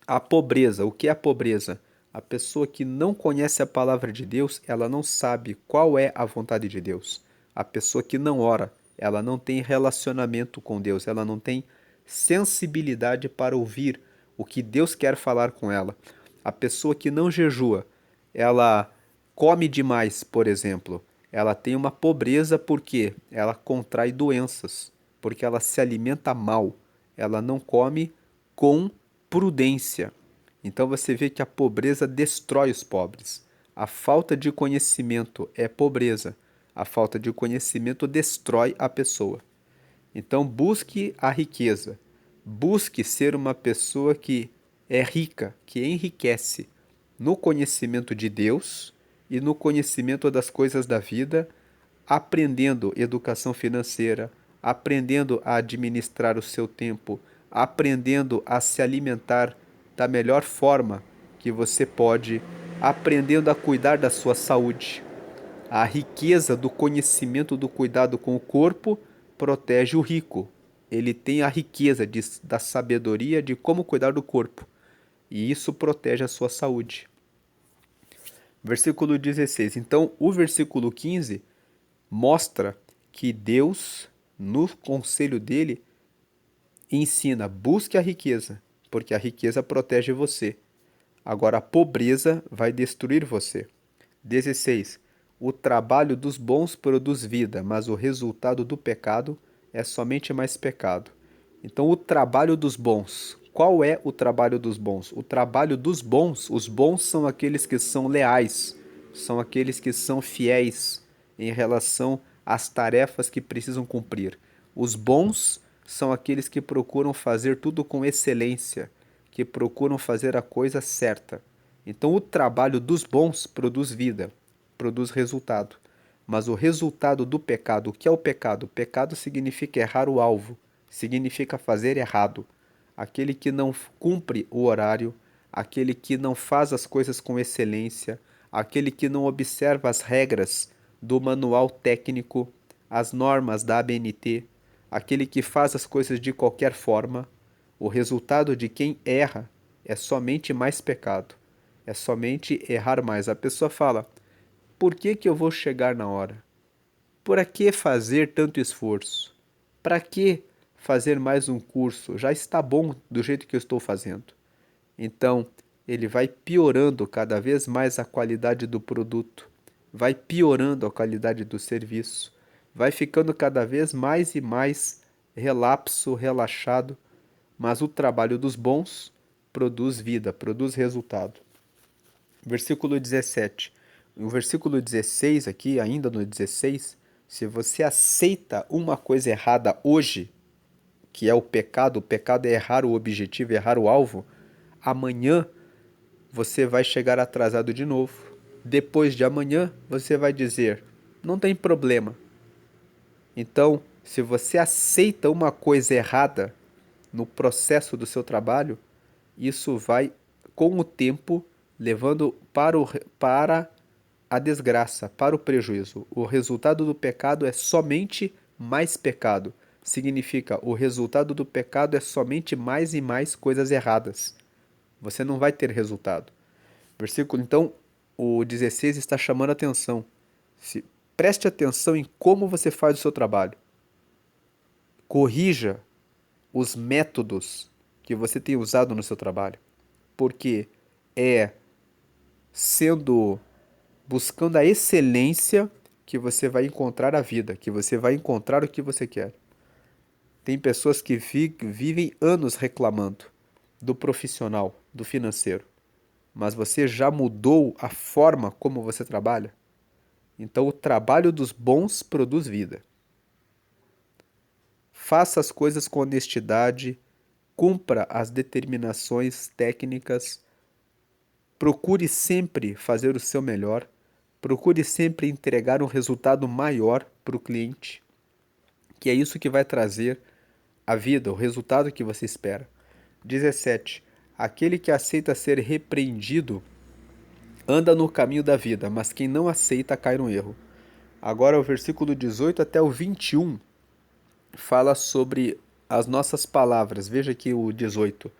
A pobreza, o que é a pobreza? A pessoa que não conhece a palavra de Deus, ela não sabe qual é a vontade de Deus. A pessoa que não ora, ela não tem relacionamento com Deus, ela não tem sensibilidade para ouvir o que Deus quer falar com ela. A pessoa que não jejua, ela come demais, por exemplo. Ela tem uma pobreza porque ela contrai doenças, porque ela se alimenta mal. Ela não come com prudência. Então você vê que a pobreza destrói os pobres. A falta de conhecimento é pobreza. A falta de conhecimento destrói a pessoa. Então busque a riqueza. Busque ser uma pessoa que é rica, que enriquece no conhecimento de Deus e no conhecimento das coisas da vida, aprendendo educação financeira, aprendendo a administrar o seu tempo, aprendendo a se alimentar da melhor forma que você pode, aprendendo a cuidar da sua saúde. A riqueza do conhecimento do cuidado com o corpo protege o rico. Ele tem a riqueza da sabedoria de como cuidar do corpo. E isso protege a sua saúde. Versículo 16. Então, o versículo 15 mostra que Deus, no conselho dele, ensina: busque a riqueza, porque a riqueza protege você. Agora, a pobreza vai destruir você. 16. O trabalho dos bons produz vida, mas o resultado do pecado é somente mais pecado. Então, o trabalho dos bons. Qual é o trabalho dos bons? O trabalho dos bons, os bons são aqueles que são leais, são aqueles que são fiéis em relação às tarefas que precisam cumprir. Os bons são aqueles que procuram fazer tudo com excelência, que procuram fazer a coisa certa. Então, o trabalho dos bons produz vida, produz resultado. Mas o resultado do pecado, o que é o pecado? O pecado significa errar o alvo, significa fazer errado. Aquele que não cumpre o horário, aquele que não faz as coisas com excelência, aquele que não observa as regras do manual técnico, as normas da ABNT, aquele que faz as coisas de qualquer forma, o resultado de quem erra é somente mais pecado, é somente errar mais. A pessoa fala: por que que eu vou chegar na hora? Para que fazer tanto esforço? Para que fazer mais um curso? Já está bom do jeito que eu estou fazendo. Então, ele vai piorando cada vez mais a qualidade do produto, vai piorando a qualidade do serviço, vai ficando cada vez mais e mais relapso, relaxado, mas o trabalho dos bons produz vida, produz resultado. Versículo 17. No versículo 16 aqui, ainda no 16, se você aceita uma coisa errada hoje, que é o pecado é errar o objetivo, errar o alvo, amanhã você vai chegar atrasado de novo. Depois de amanhã, você vai dizer: não tem problema. Então, se você aceita uma coisa errada no processo do seu trabalho, isso vai, com o tempo, levando para a desgraça, para o prejuízo. O resultado do pecado é somente mais pecado. Significa, o resultado do pecado é somente mais e mais coisas erradas. Você não vai ter resultado. Versículo, então, o 16 está chamando a atenção. Preste atenção em como você faz o seu trabalho. Corrija os métodos que você tem usado no seu trabalho, porque é buscando a excelência que você vai encontrar a vida, que você vai encontrar o que você quer. Tem pessoas que vivem anos reclamando do profissional, do financeiro, mas você já mudou a forma como você trabalha? Então, o trabalho dos bons produz vida. Faça as coisas com honestidade, cumpra as determinações técnicas, procure sempre fazer o seu melhor, procure sempre entregar um resultado maior para o cliente, que é isso que vai trazer a vida, o resultado que você espera. 17. Aquele que aceita ser repreendido anda no caminho da vida, mas quem não aceita cai no erro. Agora o versículo 18 até o 21 fala sobre as nossas palavras. Veja aqui o 18.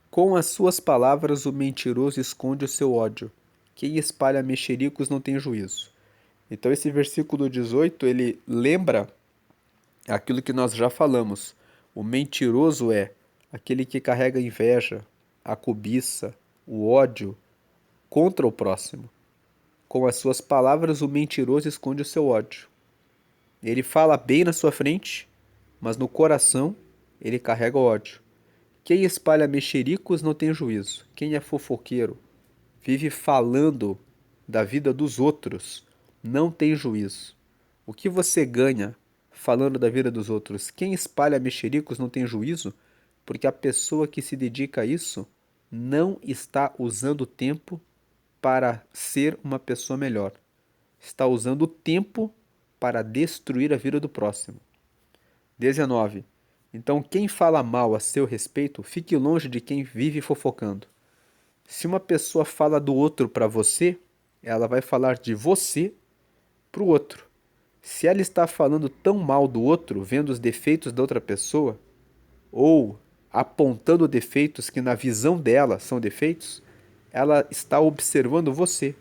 Com as suas palavras o mentiroso esconde o seu ódio. Quem espalha mexericos não tem juízo. Então esse versículo 18, ele lembra aquilo que nós já falamos. O mentiroso é aquele que carrega a inveja, a cobiça, o ódio contra o próximo. Com as suas palavras o mentiroso esconde o seu ódio. Ele fala bem na sua frente, mas no coração ele carrega o ódio. Quem espalha mexericos não tem juízo. Quem é fofoqueiro, vive falando da vida dos outros, não tem juízo. O que você ganha falando da vida dos outros? Quem espalha mexericos não tem juízo, porque a pessoa que se dedica a isso não está usando o tempo para ser uma pessoa melhor. Está usando o tempo para destruir a vida do próximo. 19. Então, quem fala mal a seu respeito, fique longe de quem vive fofocando. Se uma pessoa fala do outro para você, ela vai falar de você para o outro. Se ela está falando tão mal do outro, vendo os defeitos da outra pessoa, ou apontando defeitos que na visão dela são defeitos, ela está observando você,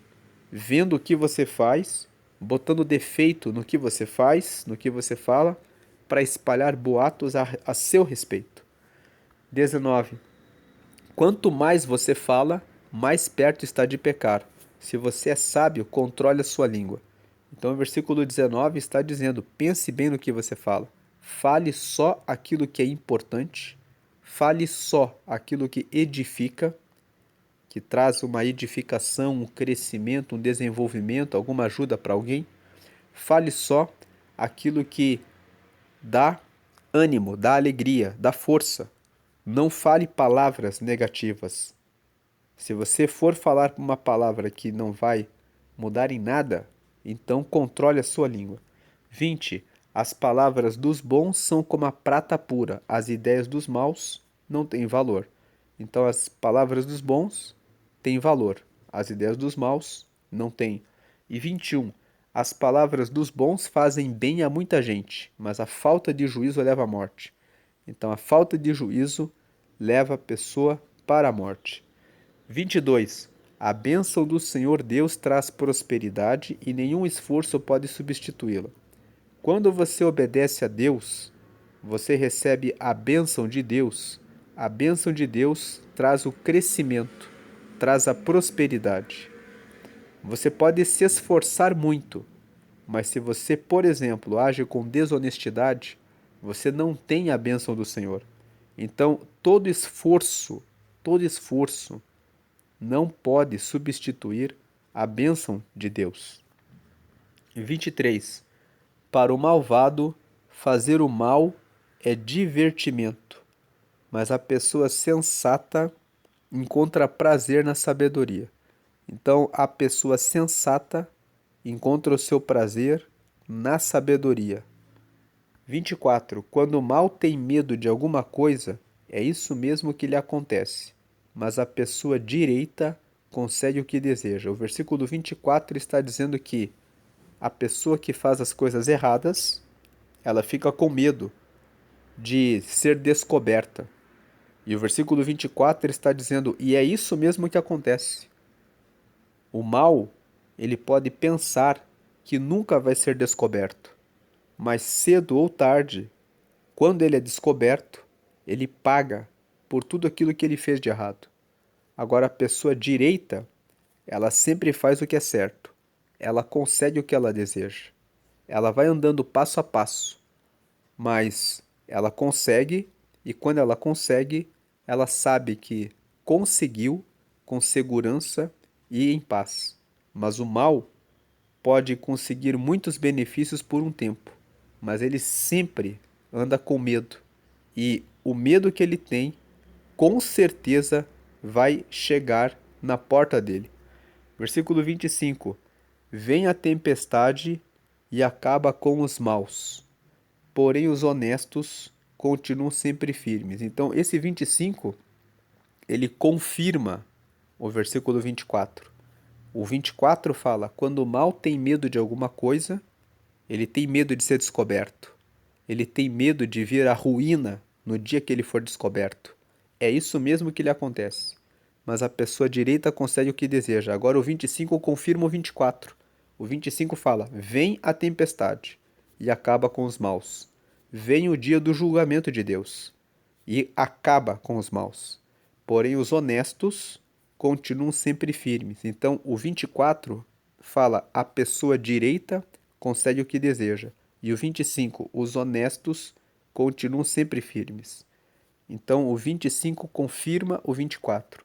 vendo o que você faz, botando defeito no que você faz, no que você fala, para espalhar boatos a seu respeito. 19. Quanto mais você fala, mais perto está de pecar. Se você é sábio, controle a sua língua. Então o versículo 19 está dizendo: pense bem no que você fala. fale só aquilo que é importante, fale só aquilo que edifica, que traz uma edificação, um crescimento, um desenvolvimento, alguma ajuda para alguém. Fale só aquilo que dá ânimo, dá alegria, dá força. Não fale palavras negativas. Se você for falar uma palavra que não vai mudar em nada, então controle a sua língua. 20. As palavras dos bons são como a prata pura, as ideias dos maus não têm valor. Então as palavras dos bons têm valor, as ideias dos maus não têm. E 21. As palavras dos bons fazem bem a muita gente, mas a falta de juízo leva à morte. Então a falta de juízo leva a pessoa para a morte. 22. A bênção do Senhor Deus traz prosperidade e nenhum esforço pode substituí-la. Quando você obedece a Deus, você recebe a bênção de Deus. A bênção de Deus traz o crescimento, traz a prosperidade. Você pode se esforçar muito, mas se você, por exemplo, age com desonestidade, você não tem a bênção do Senhor. Então, todo esforço não pode substituir a bênção de Deus. 23. Para o malvado, fazer o mal é divertimento, mas a pessoa sensata encontra prazer na sabedoria. Então, a pessoa sensata encontra o seu prazer na sabedoria. 24. Quando o mal tem medo de alguma coisa, é isso mesmo que lhe acontece, mas a pessoa direita consegue o que deseja. O versículo 24 está dizendo que a pessoa que faz as coisas erradas, ela fica com medo de ser descoberta. E o versículo 24 está dizendo, e é isso mesmo que acontece. O mal, ele pode pensar que nunca vai ser descoberto, mas cedo ou tarde, quando ele é descoberto, ele paga por tudo aquilo que ele fez de errado. Agora, a pessoa direita, ela sempre faz o que é certo. Ela consegue o que ela deseja. Ela vai andando passo a passo, mas ela consegue, e quando ela consegue, ela sabe que conseguiu com segurança e em paz. Mas o mal pode conseguir muitos benefícios por um tempo, mas ele sempre anda com medo. E o medo que ele tem, com certeza, vai chegar na porta dele. Versículo 25. Vem a tempestade e acaba com os maus, porém os honestos continuam sempre firmes. Então, esse 25, ele confirma o versículo 24. O 24 fala: quando o mal tem medo de alguma coisa, ele tem medo de ser descoberto. Ele tem medo de vir a ruína no dia que ele for descoberto. É isso mesmo que lhe acontece. Mas a pessoa direita consegue o que deseja. Agora o 25 confirma o 24. O 25 fala: vem a tempestade e acaba com os maus. Vem o dia do julgamento de Deus e acaba com os maus. Porém, os honestos continuam sempre firmes. Então, o 24 fala: a pessoa direita consegue o que deseja. E o 25, os honestos continuam sempre firmes. Então, o 25 confirma o 24.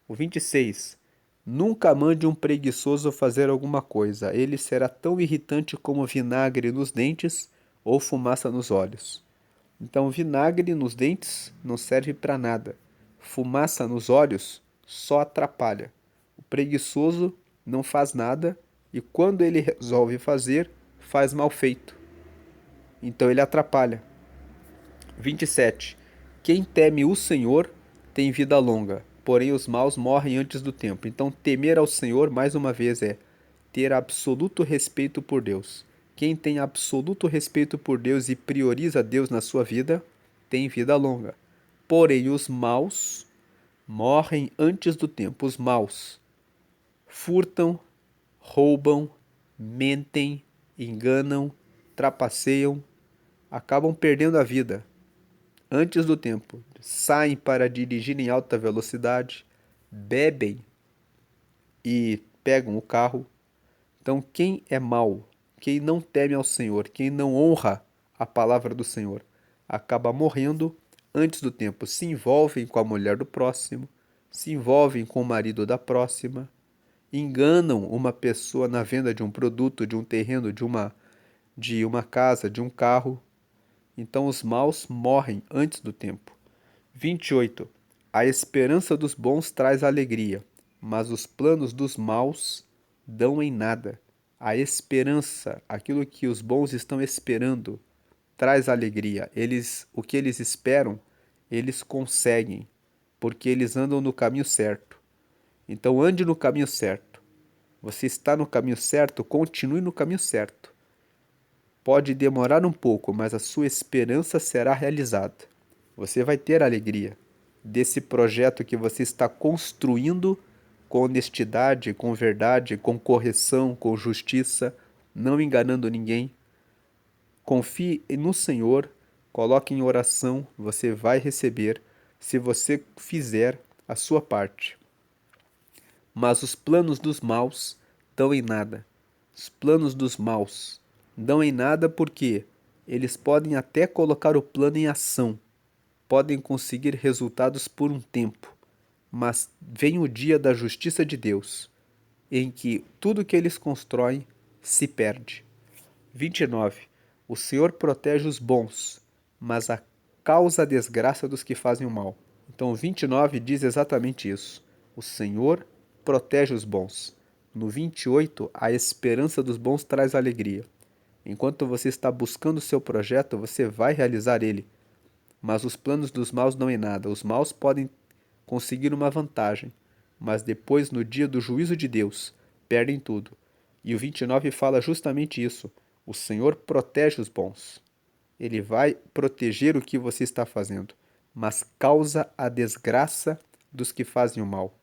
O 26, nunca mande um preguiçoso fazer alguma coisa. Ele será tão irritante como vinagre nos dentes ou fumaça nos olhos. Então, vinagre nos dentes não serve para nada. Fumaça nos olhos só atrapalha. O preguiçoso não faz nada e quando ele resolve fazer, faz mal feito. Então ele atrapalha. 27. Quem teme o Senhor tem vida longa, porém os maus morrem antes do tempo. Então temer ao Senhor, mais uma vez, é ter absoluto respeito por Deus. Quem tem absoluto respeito por Deus e prioriza Deus na sua vida, tem vida longa. Porém, os maus morrem antes do tempo. Os maus furtam, roubam, mentem, enganam, trapaceiam, acabam perdendo a vida antes do tempo. Saem para dirigir em alta velocidade, bebem e pegam o carro. Então, quem é mau, quem não teme ao Senhor, quem não honra a palavra do Senhor, acaba morrendo antes do tempo. Se envolvem com a mulher do próximo, se envolvem com o marido da próxima, enganam uma pessoa na venda de um produto, de um terreno, de uma casa, de um carro. Então os maus morrem antes do tempo. 28. A esperança dos bons traz alegria, mas os planos dos maus dão em nada. A esperança, aquilo que os bons estão esperando, traz alegria. O que eles esperam, eles conseguem, porque eles andam no caminho certo. Então ande no caminho certo. Você está no caminho certo, continue no caminho certo. Pode demorar um pouco, mas a sua esperança será realizada. Você vai ter alegria desse projeto que você está construindo com honestidade, com verdade, com correção, com justiça, não enganando ninguém. Confie no Senhor, coloque em oração, você vai receber se você fizer a sua parte. Mas os planos dos maus dão em nada. Os planos dos maus dão em nada porque eles podem até colocar o plano em ação, podem conseguir resultados por um tempo, mas vem o dia da justiça de Deus, em que tudo que eles constroem se perde. 29. O Senhor protege os bons, mas causa a desgraça dos que fazem o mal. Então, o 29 diz exatamente isso. O Senhor protege os bons. No 28, a esperança dos bons traz alegria. Enquanto você está buscando o seu projeto, você vai realizar ele. Mas os planos dos maus não é nada. Os maus podem conseguir uma vantagem, mas depois, no dia do juízo de Deus, perdem tudo. E o 29 fala justamente isso. O Senhor protege os bons. Ele vai proteger o que você está fazendo, mas causa a desgraça dos que fazem o mal.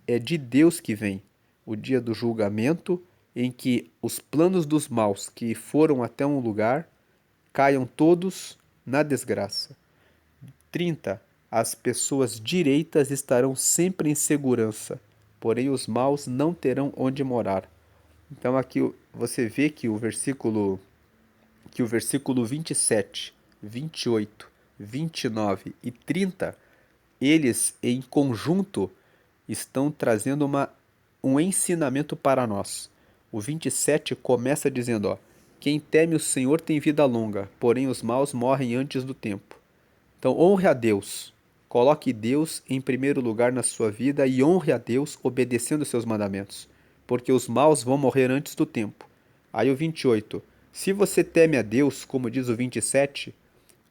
É de Deus que vem o dia do julgamento, em que os planos dos maus que foram até um lugar caiam todos na desgraça. 30. As pessoas direitas estarão sempre em segurança, porém os maus não terão onde morar. Então aqui você vê que o versículo 27, 28, 29 e 30, eles em conjunto estão trazendo um ensinamento para nós. O 27 começa dizendo, ó, quem teme o Senhor tem vida longa, porém os maus morrem antes do tempo. Então honre a Deus, coloque Deus em primeiro lugar na sua vida e honre a Deus obedecendo seus mandamentos, porque os maus vão morrer antes do tempo. Aí o 28, se você teme a Deus, como diz o 27,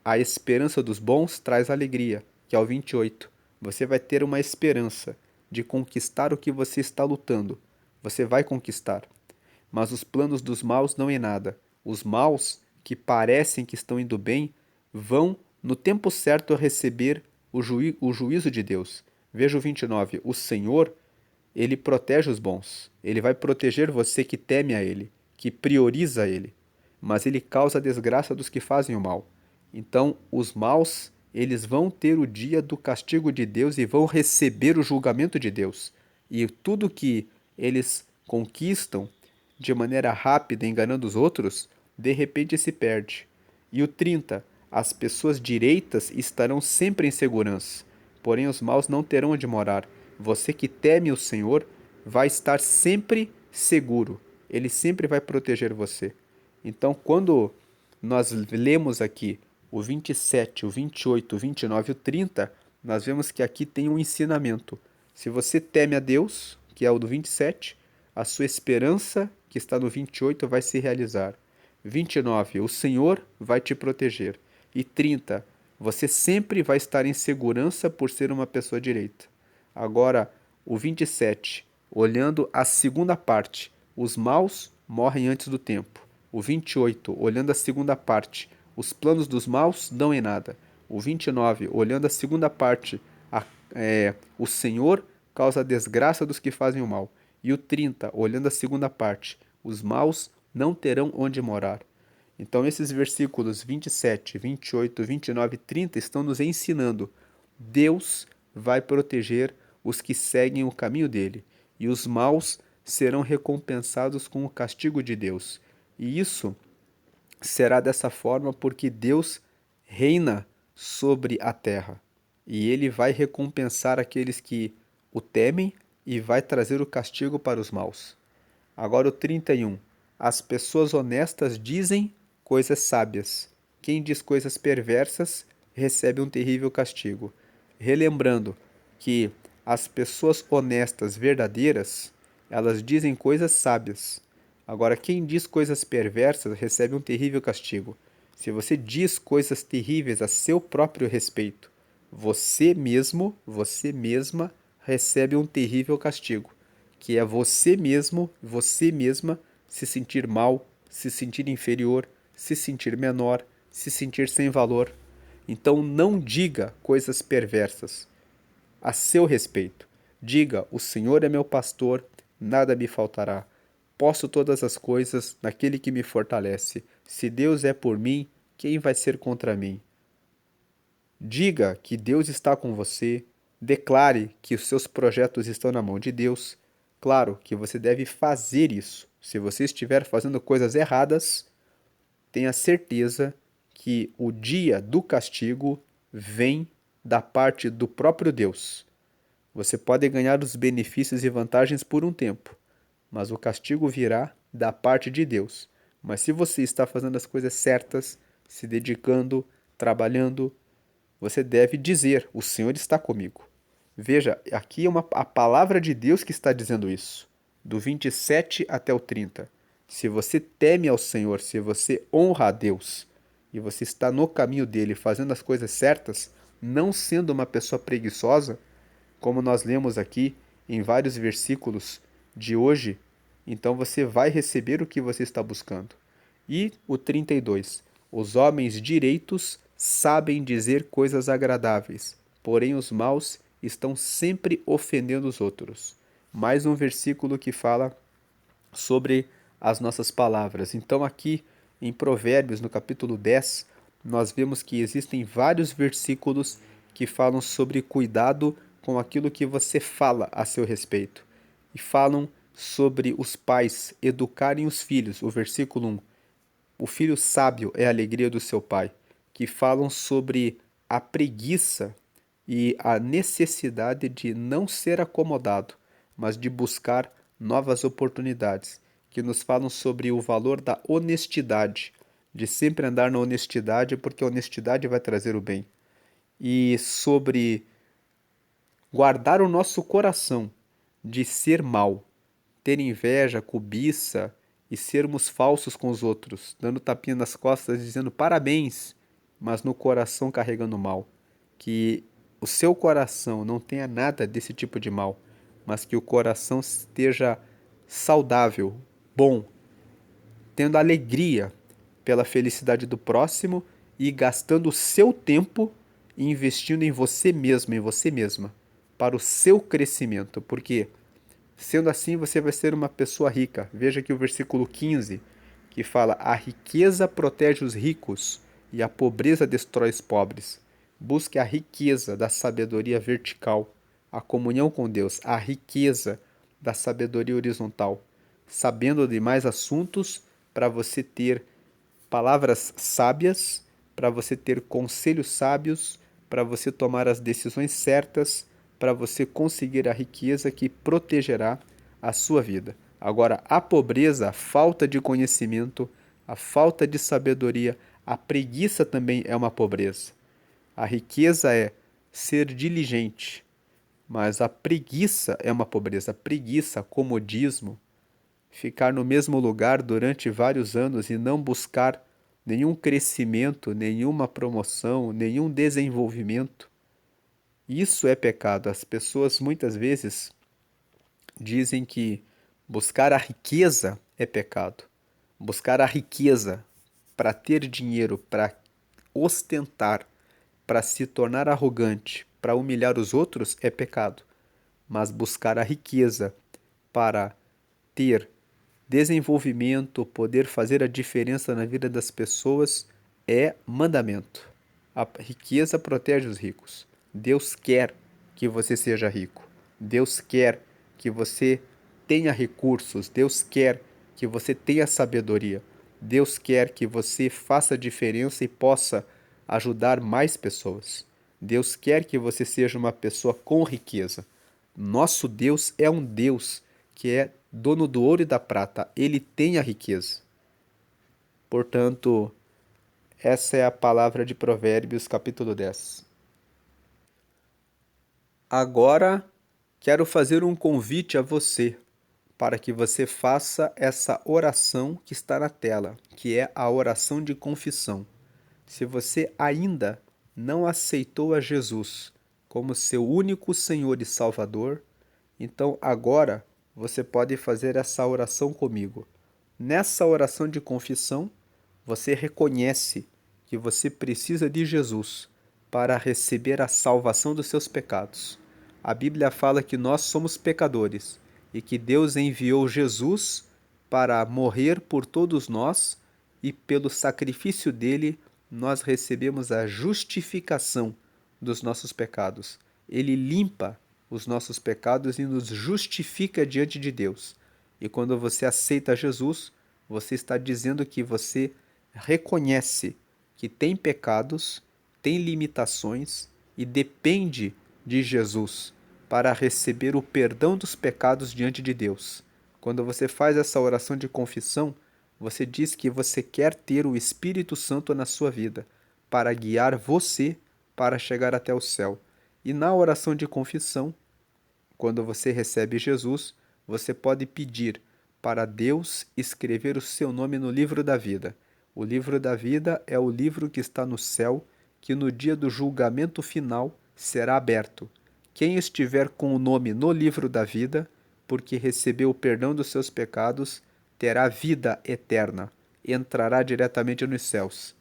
a esperança dos bons traz alegria, que é o 28. Você vai ter uma esperança de conquistar o que você está lutando. Você vai conquistar. Mas os planos dos maus não é nada. Os maus, que parecem que estão indo bem, vão, no tempo certo, receber o juízo de Deus. Veja o 29. O Senhor, ele protege os bons. Ele vai proteger você que teme a Ele, que prioriza Ele. Mas Ele causa a desgraça dos que fazem o mal. Então, os maus, eles vão ter o dia do castigo de Deus e vão receber o julgamento de Deus. E tudo que eles conquistam de maneira rápida, enganando os outros, de repente se perde. E o 30, as pessoas direitas estarão sempre em segurança, porém os maus não terão onde morar. Você que teme o Senhor vai estar sempre seguro. Ele sempre vai proteger você. Então, quando nós lemos aqui o 27, o 28, o 29 e o 30, nós vemos que aqui tem um ensinamento. Se você teme a Deus, que é o do 27, a sua esperança, que está no 28, vai se realizar. 29, o Senhor vai te proteger. E 30, você sempre vai estar em segurança por ser uma pessoa direita. Agora, o 27, olhando a segunda parte, os maus morrem antes do tempo. O 28, olhando a segunda parte, os planos dos maus dão em nada. O 29, olhando a segunda parte, o Senhor causa a desgraça dos que fazem o mal. E o 30, olhando a segunda parte, os maus não terão onde morar. Então, esses versículos 27, 28, 29 e 30 estão nos ensinando: Deus vai proteger os que seguem o caminho dele, e os maus serão recompensados com o castigo de Deus. E isso será dessa forma porque Deus reina sobre a terra e ele vai recompensar aqueles que o temem e vai trazer o castigo para os maus. Agora o 31. As pessoas honestas dizem coisas sábias. Quem diz coisas perversas recebe um terrível castigo. Relembrando que as pessoas honestas, verdadeiras, elas dizem coisas sábias. Agora, quem diz coisas perversas recebe um terrível castigo. Se você diz coisas terríveis a seu próprio respeito, você mesmo, você mesma recebe um terrível castigo, que é você mesmo, você mesma se sentir mal, se sentir inferior, se sentir menor, se sentir sem valor. Então não diga coisas perversas a seu respeito. Diga: o Senhor é meu pastor, nada me faltará. Posso todas as coisas naquele que me fortalece. Se Deus é por mim, quem vai ser contra mim? Diga que Deus está com você. Declare que os seus projetos estão na mão de Deus. Claro que você deve fazer isso. Se você estiver fazendo coisas erradas, tenha certeza que o dia do castigo vem da parte do próprio Deus. Você pode ganhar os benefícios e vantagens por um tempo, mas o castigo virá da parte de Deus. Mas se você está fazendo as coisas certas, se dedicando, trabalhando, você deve dizer: o Senhor está comigo. Veja, aqui é a palavra de Deus que está dizendo isso, do 27 até o 30. Se você teme ao Senhor, se você honra a Deus e você está no caminho dele, fazendo as coisas certas, não sendo uma pessoa preguiçosa, como nós lemos aqui em vários versículos de hoje, então você vai receber o que você está buscando. E o 32. Os homens direitos sabem dizer coisas agradáveis, porém os maus estão sempre ofendendo os outros. Mais um versículo que fala sobre as nossas palavras. Então, aqui em Provérbios, no capítulo 10, nós vemos que existem vários versículos que falam sobre cuidado com aquilo que você fala a seu respeito. E falam sobre os pais educarem os filhos. O versículo 1. O filho sábio é a alegria do seu pai. Que falam sobre a preguiça e a necessidade de não ser acomodado, mas de buscar novas oportunidades, que nos falam sobre o valor da honestidade, de sempre andar na honestidade, porque a honestidade vai trazer o bem, e sobre guardar o nosso coração de ser mal, ter inveja, cobiça e sermos falsos com os outros, dando tapinha nas costas, dizendo parabéns, mas no coração carregando mal. Que o seu coração não tenha nada desse tipo de mal, mas que o coração esteja saudável, bom, tendo alegria pela felicidade do próximo e gastando o seu tempo e investindo em você mesmo, em você mesma, para o seu crescimento, porque sendo assim você vai ser uma pessoa rica. Veja aqui o versículo 15, que fala: a riqueza protege os ricos e a pobreza destrói os pobres. Busque a riqueza da sabedoria vertical, a comunhão com Deus, a riqueza da sabedoria horizontal, sabendo de mais assuntos para você ter palavras sábias, para você ter conselhos sábios, para você tomar as decisões certas, para você conseguir a riqueza que protegerá a sua vida. Agora, a pobreza, a falta de conhecimento, a falta de sabedoria, a preguiça também é uma pobreza. A riqueza é ser diligente, mas a preguiça é uma pobreza. A preguiça, comodismo, ficar no mesmo lugar durante vários anos e não buscar nenhum crescimento, nenhuma promoção, nenhum desenvolvimento. Isso é pecado. As pessoas muitas vezes dizem que buscar a riqueza é pecado. Buscar a riqueza para ter dinheiro, para ostentar, para se tornar arrogante, para humilhar os outros é pecado. Mas buscar a riqueza para ter desenvolvimento, poder fazer a diferença na vida das pessoas é mandamento. A riqueza protege os ricos. Deus quer que você seja rico. Deus quer que você tenha recursos. Deus quer que você tenha sabedoria. Deus quer que você faça diferença e possa ajudar mais pessoas. Deus quer que você seja uma pessoa com riqueza. Nosso Deus é um Deus que é dono do ouro e da prata. Ele tem a riqueza. Portanto, essa é a palavra de Provérbios, capítulo 10. Agora, quero fazer um convite a você para que você faça essa oração que está na tela, que é a oração de confissão. Se você ainda não aceitou a Jesus como seu único Senhor e Salvador, então agora você pode fazer essa oração comigo. Nessa oração de confissão, você reconhece que você precisa de Jesus para receber a salvação dos seus pecados. A Bíblia fala que nós somos pecadores e que Deus enviou Jesus para morrer por todos nós e pelo sacrifício dele nós recebemos a justificação dos nossos pecados. Ele limpa os nossos pecados e nos justifica diante de Deus. E quando você aceita Jesus, você está dizendo que você reconhece que tem pecados, tem limitações e depende de Jesus para receber o perdão dos pecados diante de Deus. Quando você faz essa oração de confissão, você diz que você quer ter o Espírito Santo na sua vida para guiar você para chegar até o céu. E na oração de confissão, quando você recebe Jesus, você pode pedir para Deus escrever o seu nome no livro da vida. O livro da vida é o livro que está no céu, que no dia do julgamento final será aberto. Quem estiver com o nome no livro da vida, porque recebeu o perdão dos seus pecados, terá vida eterna, entrará diretamente nos céus.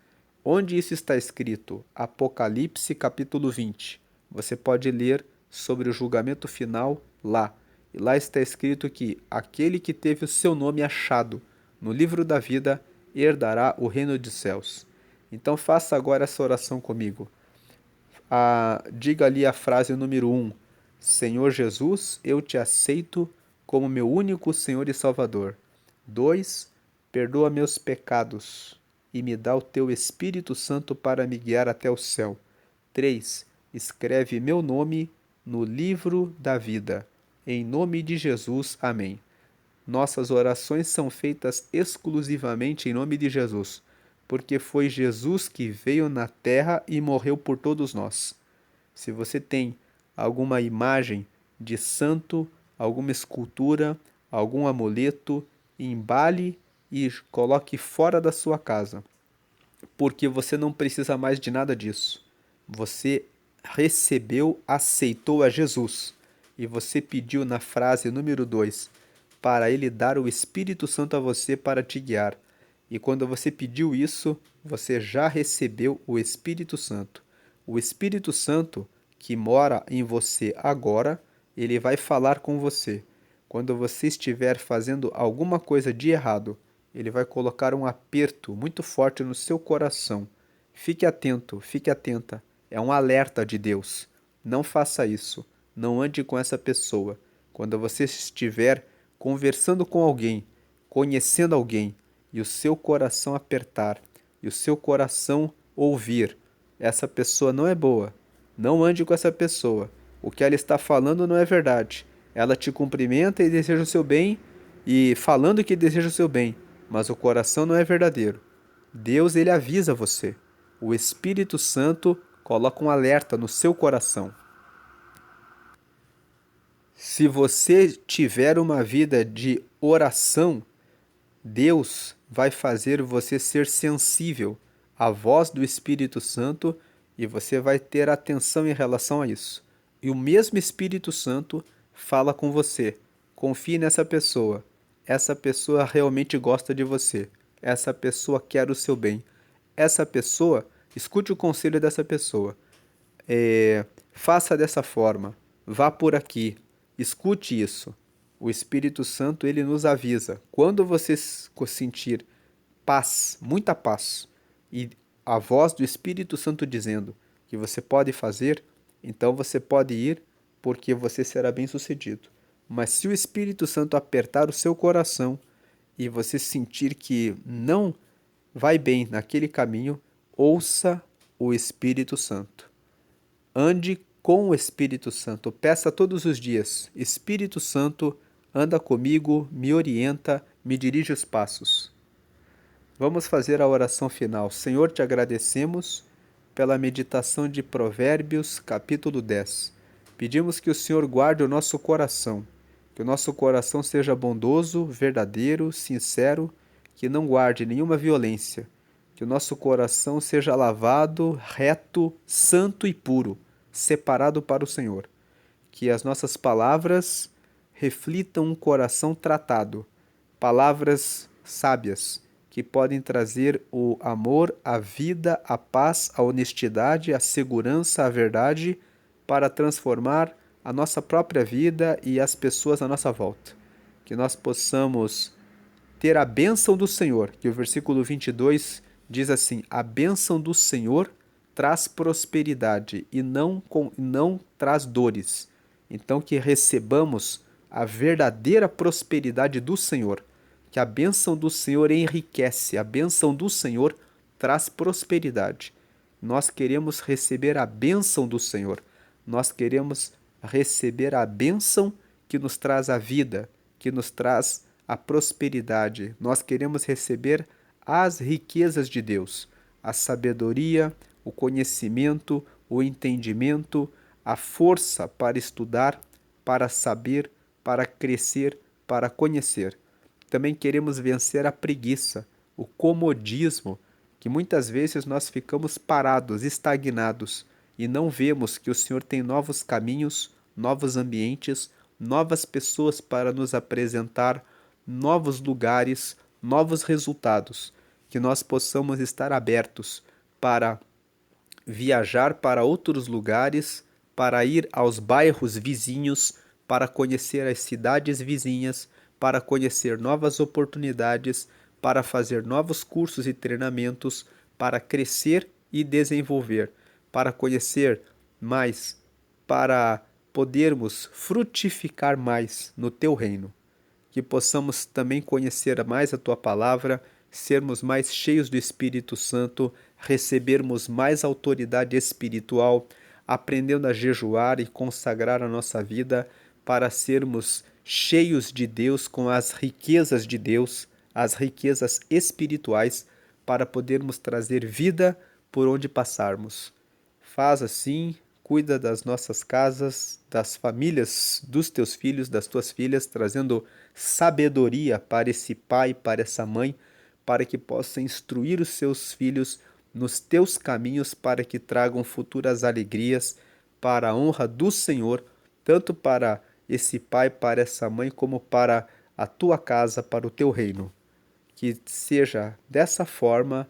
Onde isso está escrito? Apocalipse capítulo 20. Você pode ler sobre o julgamento final lá. E lá está escrito que aquele que teve o seu nome achado no livro da vida herdará o reino dos céus. Então faça agora essa oração comigo. Diga ali a frase número 1. Senhor Jesus, eu te aceito como meu único Senhor e Salvador. 2. Perdoa meus pecados e me dá o teu Espírito Santo para me guiar até o céu. 3. Escreve meu nome no livro da vida. Em nome de Jesus, amém. Nossas orações são feitas exclusivamente em nome de Jesus, porque foi Jesus que veio na terra e morreu por todos nós. Se você tem alguma imagem de santo, alguma escultura, algum amuleto, embale e coloque fora da sua casa, porque você não precisa mais de nada disso. Você recebeu, aceitou a Jesus e você pediu na frase número 2 para ele dar o Espírito Santo a você para te guiar. E quando você pediu isso, você já recebeu o Espírito Santo. O Espírito Santo que mora em você agora, ele vai falar com você. Quando você estiver fazendo alguma coisa de errado, ele vai colocar um aperto muito forte no seu coração. Fique atento, fique atenta. É um alerta de Deus. Não faça isso. Não ande com essa pessoa. Quando você estiver conversando com alguém, conhecendo alguém, e o seu coração apertar, e o seu coração ouvir, essa pessoa não é boa. Não ande com essa pessoa. O que ela está falando não é verdade. Ela te cumprimenta e deseja o seu bem, e falando que deseja o seu bem, mas o coração não é verdadeiro. Deus, ele avisa você. O Espírito Santo coloca um alerta no seu coração. Se você tiver uma vida de oração, Deus vai fazer você ser sensível à voz do Espírito Santo e você vai ter atenção em relação a isso. E o mesmo Espírito Santo fala com você. Confie nessa pessoa. Essa pessoa realmente gosta de você. Essa pessoa quer o seu bem. Essa pessoa, escute o conselho dessa pessoa. Faça dessa forma. Vá por aqui. Escute isso. O Espírito Santo, ele nos avisa. Quando você sentir paz, muita paz, e a voz do Espírito Santo dizendo que você pode fazer, então você pode ir, porque você será bem-sucedido. Mas se o Espírito Santo apertar o seu coração e você sentir que não vai bem naquele caminho, ouça o Espírito Santo. Ande com o Espírito Santo. Peça todos os dias: Espírito Santo, anda comigo, me orienta, me dirige os passos. Vamos fazer a oração final. Senhor, te agradecemos pela meditação de Provérbios, capítulo 10. Pedimos que o Senhor guarde o nosso coração, que o nosso coração seja bondoso, verdadeiro, sincero, que não guarde nenhuma violência, que o nosso coração seja lavado, reto, santo e puro, separado para o Senhor. Que as nossas palavras reflitam um coração tratado, palavras sábias, que podem trazer o amor, a vida, a paz, a honestidade, a segurança, a verdade, para transformar a nossa própria vida e as pessoas à nossa volta. Que nós possamos ter a bênção do Senhor, que o versículo 22 diz assim: a bênção do Senhor traz prosperidade e não traz dores. Então que recebamos a verdadeira prosperidade do Senhor, que a bênção do Senhor enriquece, a bênção do Senhor traz prosperidade. Nós queremos receber a bênção do Senhor, nós queremos receber a bênção que nos traz a vida, que nos traz a prosperidade. Nós queremos receber as riquezas de Deus, a sabedoria, o conhecimento, o entendimento, a força para estudar, para saber, para crescer, para conhecer. Também queremos vencer a preguiça, o comodismo, que muitas vezes nós ficamos parados, estagnados e não vemos que o Senhor tem novos caminhos, novos ambientes, novas pessoas para nos apresentar, novos lugares, novos resultados, que nós possamos estar abertos para viajar para outros lugares, para ir aos bairros vizinhos, para conhecer as cidades vizinhas, para conhecer novas oportunidades, para fazer novos cursos e treinamentos, para crescer e desenvolver, para conhecer mais, para podermos frutificar mais no teu reino. Que possamos também conhecer mais a tua palavra, sermos mais cheios do Espírito Santo, recebermos mais autoridade espiritual, aprendendo a jejuar e consagrar a nossa vida para sermos cheios de Deus com as riquezas de Deus, as riquezas espirituais, para podermos trazer vida por onde passarmos. Faz assim, cuida das nossas casas, das famílias dos teus filhos, das tuas filhas, trazendo sabedoria para esse pai, para essa mãe, para que possa instruir os seus filhos nos teus caminhos, para que tragam futuras alegrias para a honra do Senhor, tanto para esse pai, para essa mãe, como para a tua casa, para o teu reino. Que seja dessa forma,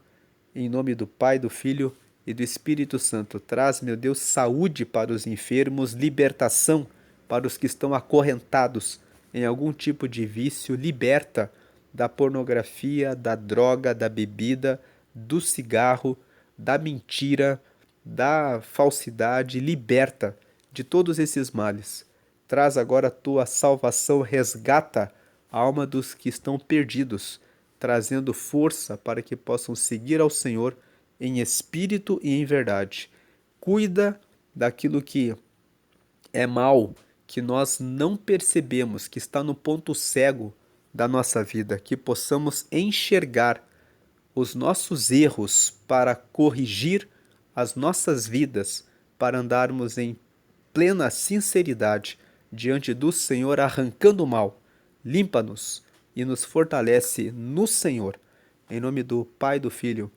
em nome do Pai, do Filho e do Espírito Santo. Traz, meu Deus, saúde para os enfermos, libertação para os que estão acorrentados em algum tipo de vício, liberta da pornografia, da droga, da bebida, do cigarro, da mentira, da falsidade, liberta de todos esses males. Traz agora a tua salvação, resgata a alma dos que estão perdidos, trazendo força para que possam seguir ao Senhor em espírito e em verdade. Cuida daquilo que é mal, que nós não percebemos, que está no ponto cego da nossa vida, que possamos enxergar os nossos erros para corrigir as nossas vidas, para andarmos em plena sinceridade diante do Senhor, arrancando o mal. Limpa-nos e nos fortalece no Senhor. Em nome do Pai, do Filho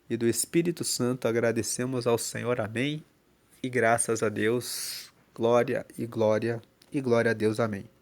e do Espírito Santo, agradecemos ao Senhor. Amém. E graças a Deus, glória e glória e glória a Deus. Amém.